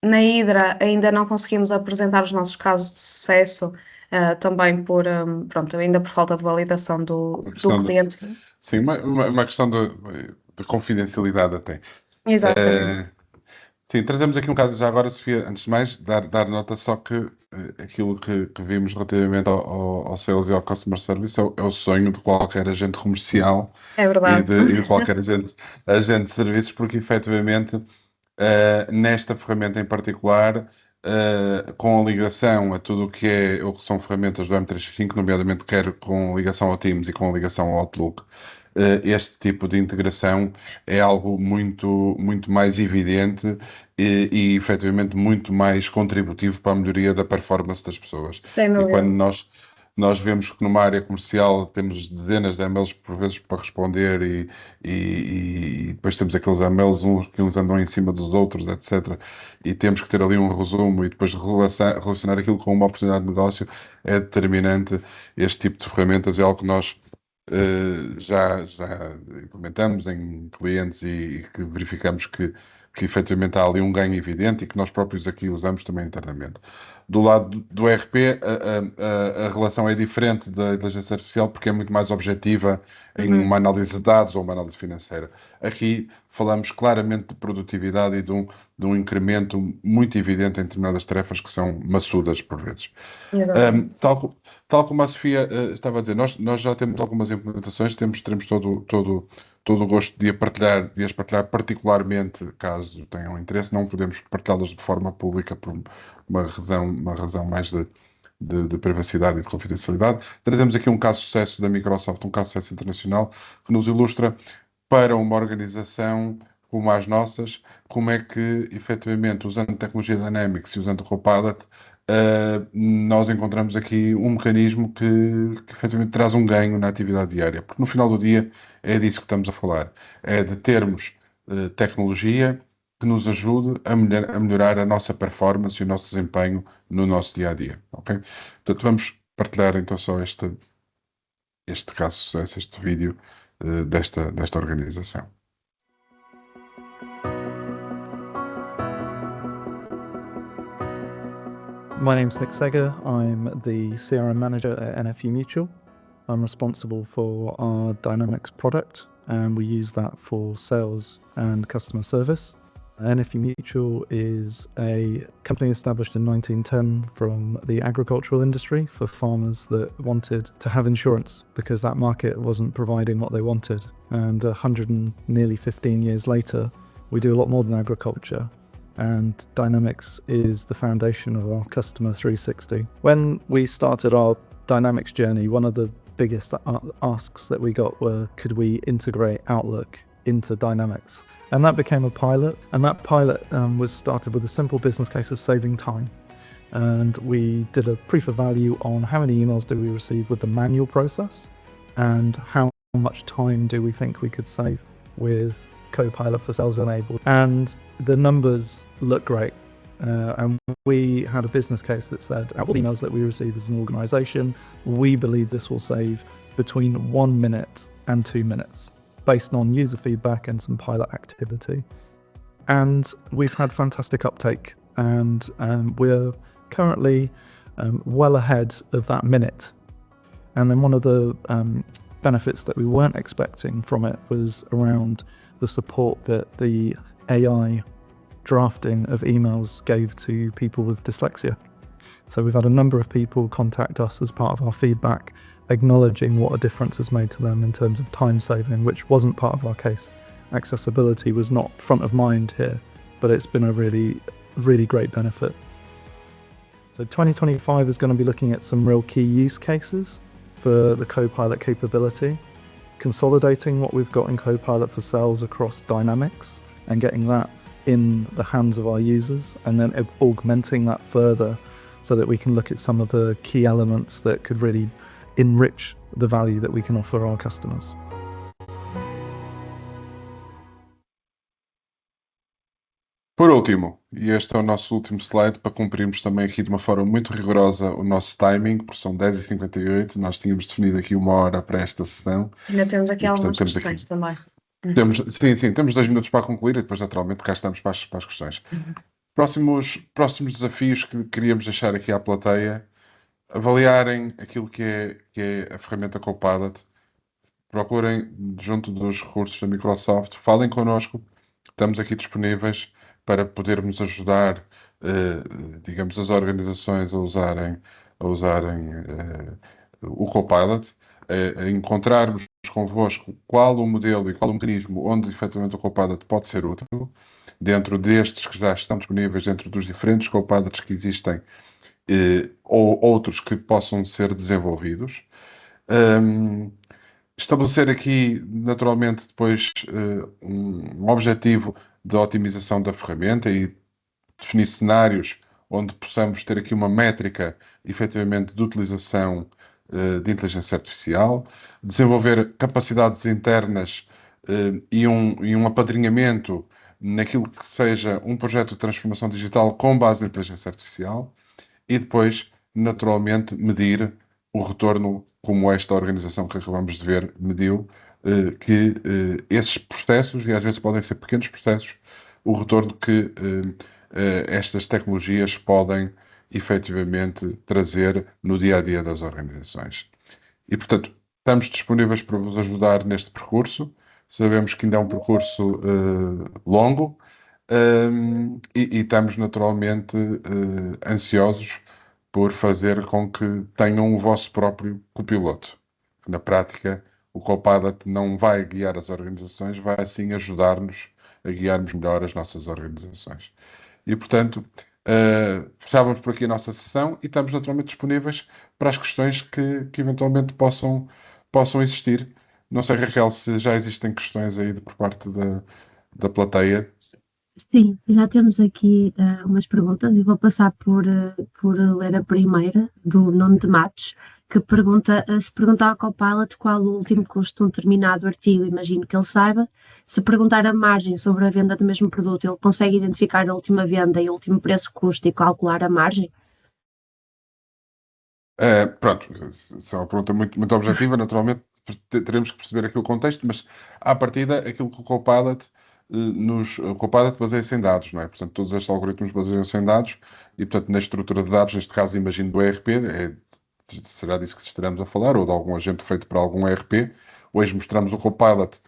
Na Hydra ainda não conseguimos apresentar os nossos casos de sucesso, também ainda por falta de validação do cliente. Sim, uma questão de confidencialidade até. Exatamente. Sim, trazemos aqui um caso, já agora, Sofia, antes de mais, dar nota só que aquilo que vimos relativamente ao sales e ao customer service é o sonho de qualquer agente comercial É verdade. e de qualquer agente de serviços, porque efetivamente nesta ferramenta em particular, com a ligação a tudo o que são ferramentas do M365, nomeadamente quer com ligação ao Teams e com ligação ao Outlook, este tipo de integração é algo muito mais evidente e efetivamente muito mais contributivo para a melhoria da performance das pessoas. Sem E quando dúvida. nós vemos que numa área comercial temos dezenas de e-mails por vezes para responder e depois temos aqueles e-mails uns que uns andam em cima dos outros, etc. E temos que ter ali um resumo e depois relacionar aquilo com uma oportunidade de negócio é determinante. Este tipo de ferramentas é algo que nós já implementamos em clientes e que verificamos que efetivamente há ali um ganho evidente e que nós próprios aqui usamos também internamente. Do lado do ERP, a relação é diferente da inteligência artificial porque é muito mais objetiva em uma análise de dados ou uma análise financeira. Aqui falamos claramente de produtividade e de um incremento muito evidente em determinadas tarefas que são maçudas por vezes. Exatamente. Tal como a Sofia estava a dizer, nós já temos algumas implementações, teremos todo o gosto de as partilhar particularmente, caso tenham interesse, não podemos partilhá-las de forma pública por uma razão mais de privacidade e de confidencialidade. Trazemos aqui um caso de sucesso da Microsoft, um caso de sucesso internacional, que nos ilustra para uma organização como as nossas, como é que, efetivamente, usando tecnologia Dynamics e usando o Copilot, nós encontramos aqui um mecanismo que efetivamente traz um ganho na atividade diária. Porque no final do dia é disso que estamos a falar. É de termos tecnologia que nos ajude a melhorar a nossa performance e o nosso desempenho no nosso dia a dia. Ok? Portanto, vamos partilhar então só este caso de sucesso, este vídeo desta organização. My name's Nick Seger. I'm the CRM manager at NFU Mutual. I'm responsible for our Dynamics product, and we use that for sales and customer service. NFU Mutual is a company established in 1910 from the agricultural industry for farmers that wanted to have insurance because that market wasn't providing what they wanted. And 115 years later, we do a lot more than agriculture. And Dynamics is the foundation of our Customer 360. When we started our Dynamics journey, one of the biggest asks that we got were, could we integrate Outlook into Dynamics? And that became a pilot. And that pilot was started with a simple business case of saving time. And we did a proof of value on how many emails do we receive with the manual process and how much time do we think we could save with Copilot for Sales Enabled. And the numbers look great. And we had a business case that said, out of the emails that we receive as an organization, we believe this will save between 1 minute and 2 minutes based on user feedback and some pilot activity. And we've had fantastic uptake, and we're currently well ahead of that minute. And then one of the benefits that we weren't expecting from it was around the support that the AI drafting of emails gave to people with dyslexia. So we've had a number of people contact us as part of our feedback, acknowledging what a difference has made to them in terms of time saving, which wasn't part of our case. Accessibility was not front of mind here, but it's been a really, really great benefit. So 2025 is going to be looking at some real key use cases for the Copilot capability, consolidating what we've got in Copilot for Sales across Dynamics and getting that in the hands of our users, and then augmenting that further so that we can look at some of the key elements that could really enrich the value that we can offer our customers. Por último, e este é o nosso último slide para cumprirmos também aqui de uma forma muito rigorosa o nosso timing, porque são 10h58, nós tínhamos definido aqui 1 hora para esta sessão. Ainda temos aqui E, algumas portanto, questões também. Temos 2 minutos para concluir e depois naturalmente cá estamos para as questões. Próximos desafios que queríamos deixar aqui à plateia: avaliarem aquilo que é a ferramenta Copilot, procurem junto dos recursos da Microsoft, falem connosco, estamos aqui disponíveis para podermos ajudar, digamos, as organizações a usarem o Copilot, a encontrarmos convosco qual o modelo e qual o mecanismo onde efetivamente o Copilot pode ser útil, dentro destes que já estão disponíveis, dentro dos diferentes Copilots que existem, ou outros que possam ser desenvolvidos. Estabelecer aqui, naturalmente, depois um objetivo de otimização da ferramenta e definir cenários onde possamos ter aqui uma métrica, efetivamente, de utilização de inteligência artificial, desenvolver capacidades internas e um apadrinhamento naquilo que seja um projeto de transformação digital com base na inteligência artificial e depois, naturalmente, medir o retorno, como esta organização que acabamos de ver mediu, que esses processos, e às vezes podem ser pequenos processos, o retorno que estas tecnologias podem efetivamente trazer no dia a dia das organizações. E, portanto, estamos disponíveis para vos ajudar neste percurso. Sabemos que ainda é um percurso longo, e estamos naturalmente ansiosos por fazer com que tenham o vosso próprio copiloto. Na prática, o Copilot não vai guiar as organizações, vai sim ajudar-nos a guiarmos melhor as nossas organizações. E, portanto, fechávamos por aqui a nossa sessão e estamos naturalmente disponíveis para as questões que eventualmente possam existir. Não sei, Raquel, se já existem questões aí por parte da plateia. Sim, já temos aqui umas perguntas e vou passar por ler a primeira, do Nuno de Matos, que pergunta se perguntar ao Copilot qual o último custo de um determinado artigo, imagino que ele saiba. Se perguntar a margem sobre a venda do mesmo produto, ele consegue identificar a última venda e o último preço-custo e calcular a margem? Pronto, isso é uma pergunta muito objetiva, naturalmente teremos que perceber aqui o contexto, mas à partida aquilo que o Copilot o Copilot baseia-se em dados, não é? Portanto, todos estes algoritmos baseiam-se em dados e, portanto, na estrutura de dados, neste caso, imagino do ERP, será disso que estaremos a falar, ou de algum agente feito para algum ERP. Hoje mostramos o Copilot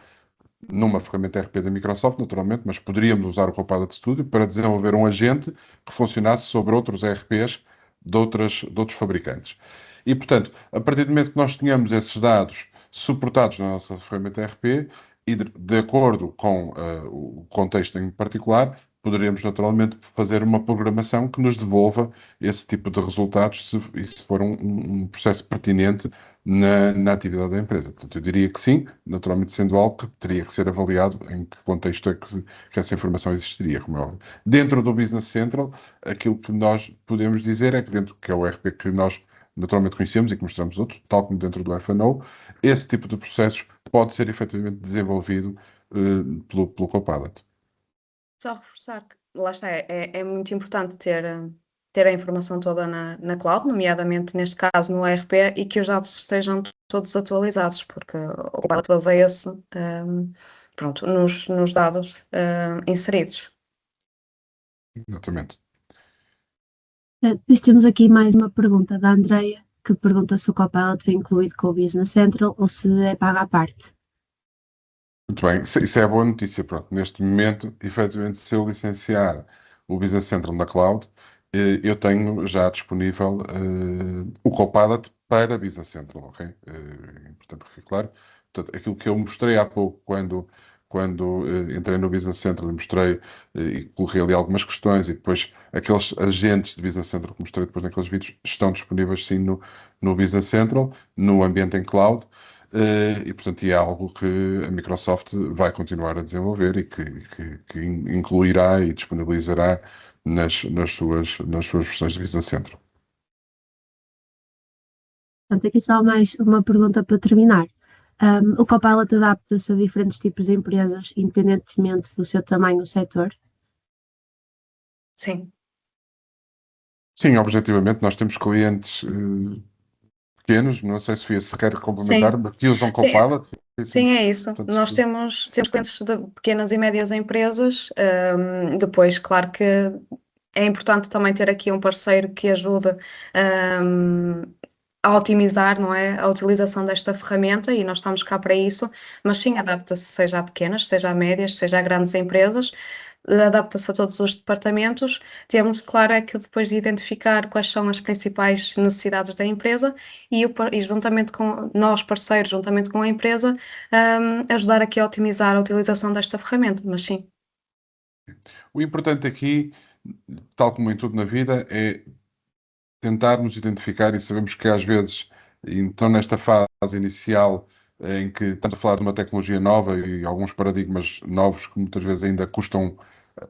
numa ferramenta ERP da Microsoft, naturalmente, mas poderíamos usar o Copilot Studio para desenvolver um agente que funcionasse sobre outros ERPs de outros fabricantes. E, portanto, a partir do momento que nós tenhamos esses dados suportados na nossa ferramenta ERP e de acordo com o contexto em particular, poderíamos naturalmente fazer uma programação que nos devolva esse tipo de resultados se for um processo pertinente na atividade da empresa. Portanto, eu diria que sim, naturalmente sendo algo que teria que ser avaliado em que contexto é que essa informação existiria, como é óbvio. Dentro do Business Central, aquilo que nós podemos dizer é que dentro, que é o RP que nós naturalmente conhecemos e que mostramos outros, tal como dentro do F&O, esse tipo de processos pode ser efetivamente desenvolvido pelo Copilot. Só reforçar que, lá está, é muito importante ter a informação toda na cloud, nomeadamente neste caso no ERP, e que os dados estejam todos atualizados, porque o Copilot baseia-se pronto, nos dados inseridos. Exatamente. Depois temos aqui mais uma pergunta da Andreia, que pergunta se o Copilot vem incluído com o Business Central ou se é pago à parte. Muito bem, isso é boa notícia. Pronto, neste momento, efetivamente, se eu licenciar o Business Central na cloud, eu tenho já disponível o Copilot para Business Central, ok? É importante que fique claro. Portanto, aquilo que eu mostrei há pouco quando entrei no Business Central e mostrei e coloquei ali algumas questões e depois aqueles agentes de Business Central que mostrei depois naqueles vídeos estão disponíveis sim no Business Central, no ambiente em cloud. E, portanto, é algo que a Microsoft vai continuar a desenvolver e que incluirá e disponibilizará nas suas versões de Business Central. Portanto, aqui só mais uma pergunta para terminar. O Copilot adapta-se a diferentes tipos de empresas, independentemente do seu tamanho ou setor? Sim. Sim, objetivamente, nós temos clientes pequenos, não sei, Sofia, se quer complementar, mas que usam Sim, Copilot. sim, é isso. Portanto, Nós temos clientes de pequenas e médias empresas. Depois, claro que é importante também ter aqui um parceiro que ajude a otimizar, não é, a utilização desta ferramenta e nós estamos cá para isso, mas sim, adapta-se seja a pequenas, seja a médias, seja a grandes empresas, adapta-se a todos os departamentos. Temos, claro, é que depois de identificar quais são as principais necessidades da empresa e juntamente com nós, parceiros, juntamente com a empresa, ajudar aqui a otimizar a utilização desta ferramenta, mas sim. o importante aqui, tal como em tudo na vida, é tentarmos identificar, e sabemos que às vezes, então nesta fase inicial, em que estamos a falar de uma tecnologia nova e alguns paradigmas novos que muitas vezes ainda custam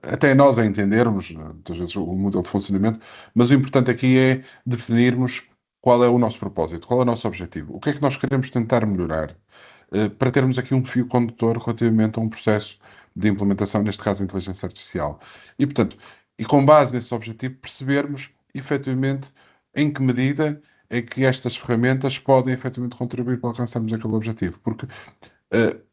até nós a entendermos, muitas vezes, o modelo de funcionamento, mas o importante aqui é definirmos qual é o nosso propósito, qual é o nosso objetivo, o que é que nós queremos tentar melhorar, para termos aqui um fio condutor relativamente a um processo de implementação, neste caso, a inteligência artificial. E, portanto, e com base nesse objetivo, percebermos, efetivamente, em que medida é que estas ferramentas podem, efetivamente, contribuir para alcançarmos aquele objetivo. Porque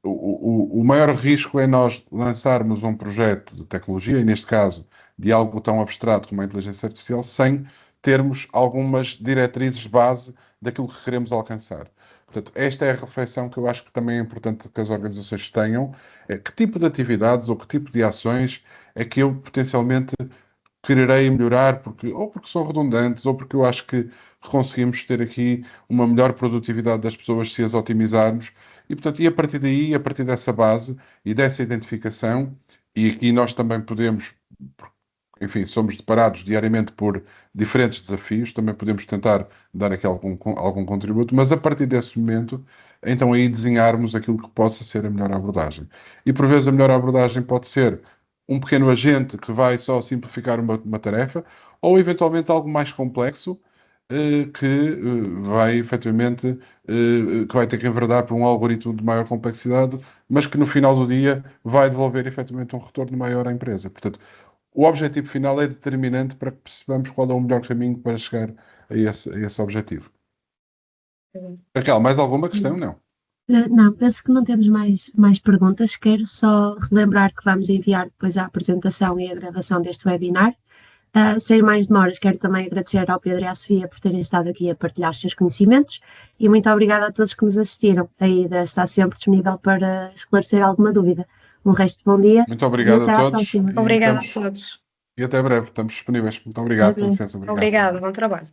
o maior risco é nós lançarmos um projeto de tecnologia, e neste caso de algo tão abstrato como a inteligência artificial, sem termos algumas diretrizes base daquilo que queremos alcançar. Portanto, esta é a reflexão que eu acho que também é importante que as organizações tenham. É que tipo de atividades ou que tipo de ações é que eu potencialmente quererei melhorar ou porque são redundantes, ou porque eu acho que conseguimos ter aqui uma melhor produtividade das pessoas se as otimizarmos. E, portanto, e a partir daí, a partir dessa base e dessa identificação, e aqui nós também podemos, enfim, somos deparados diariamente por diferentes desafios, também podemos tentar dar aqui algum contributo, mas a partir desse momento, então aí desenharmos aquilo que possa ser a melhor abordagem. E por vezes a melhor abordagem pode ser um pequeno agente que vai só simplificar uma tarefa, ou eventualmente algo mais complexo, que vai efetivamente que vai ter que enverdar por um algoritmo de maior complexidade, mas que no final do dia vai devolver efetivamente um retorno maior à empresa. Portanto, o objetivo final é determinante para que percebamos qual é o melhor caminho para chegar a esse objetivo. Raquel, mais alguma questão? Não. Não, penso que não temos mais perguntas. Quero só relembrar que vamos enviar depois a apresentação e a gravação deste webinar. Sem mais demoras, quero também agradecer ao Pedro e à Sofia por terem estado aqui a partilhar os seus conhecimentos e muito obrigada a todos que nos assistiram. A Hidra está sempre disponível para esclarecer alguma dúvida. Um resto de bom dia Muito e obrigado até a à todos. próxima. Obrigada a todos. E até breve. Estamos disponíveis. Muito Até obrigado. Com breve. licença. Obrigado. Obrigada, bom trabalho.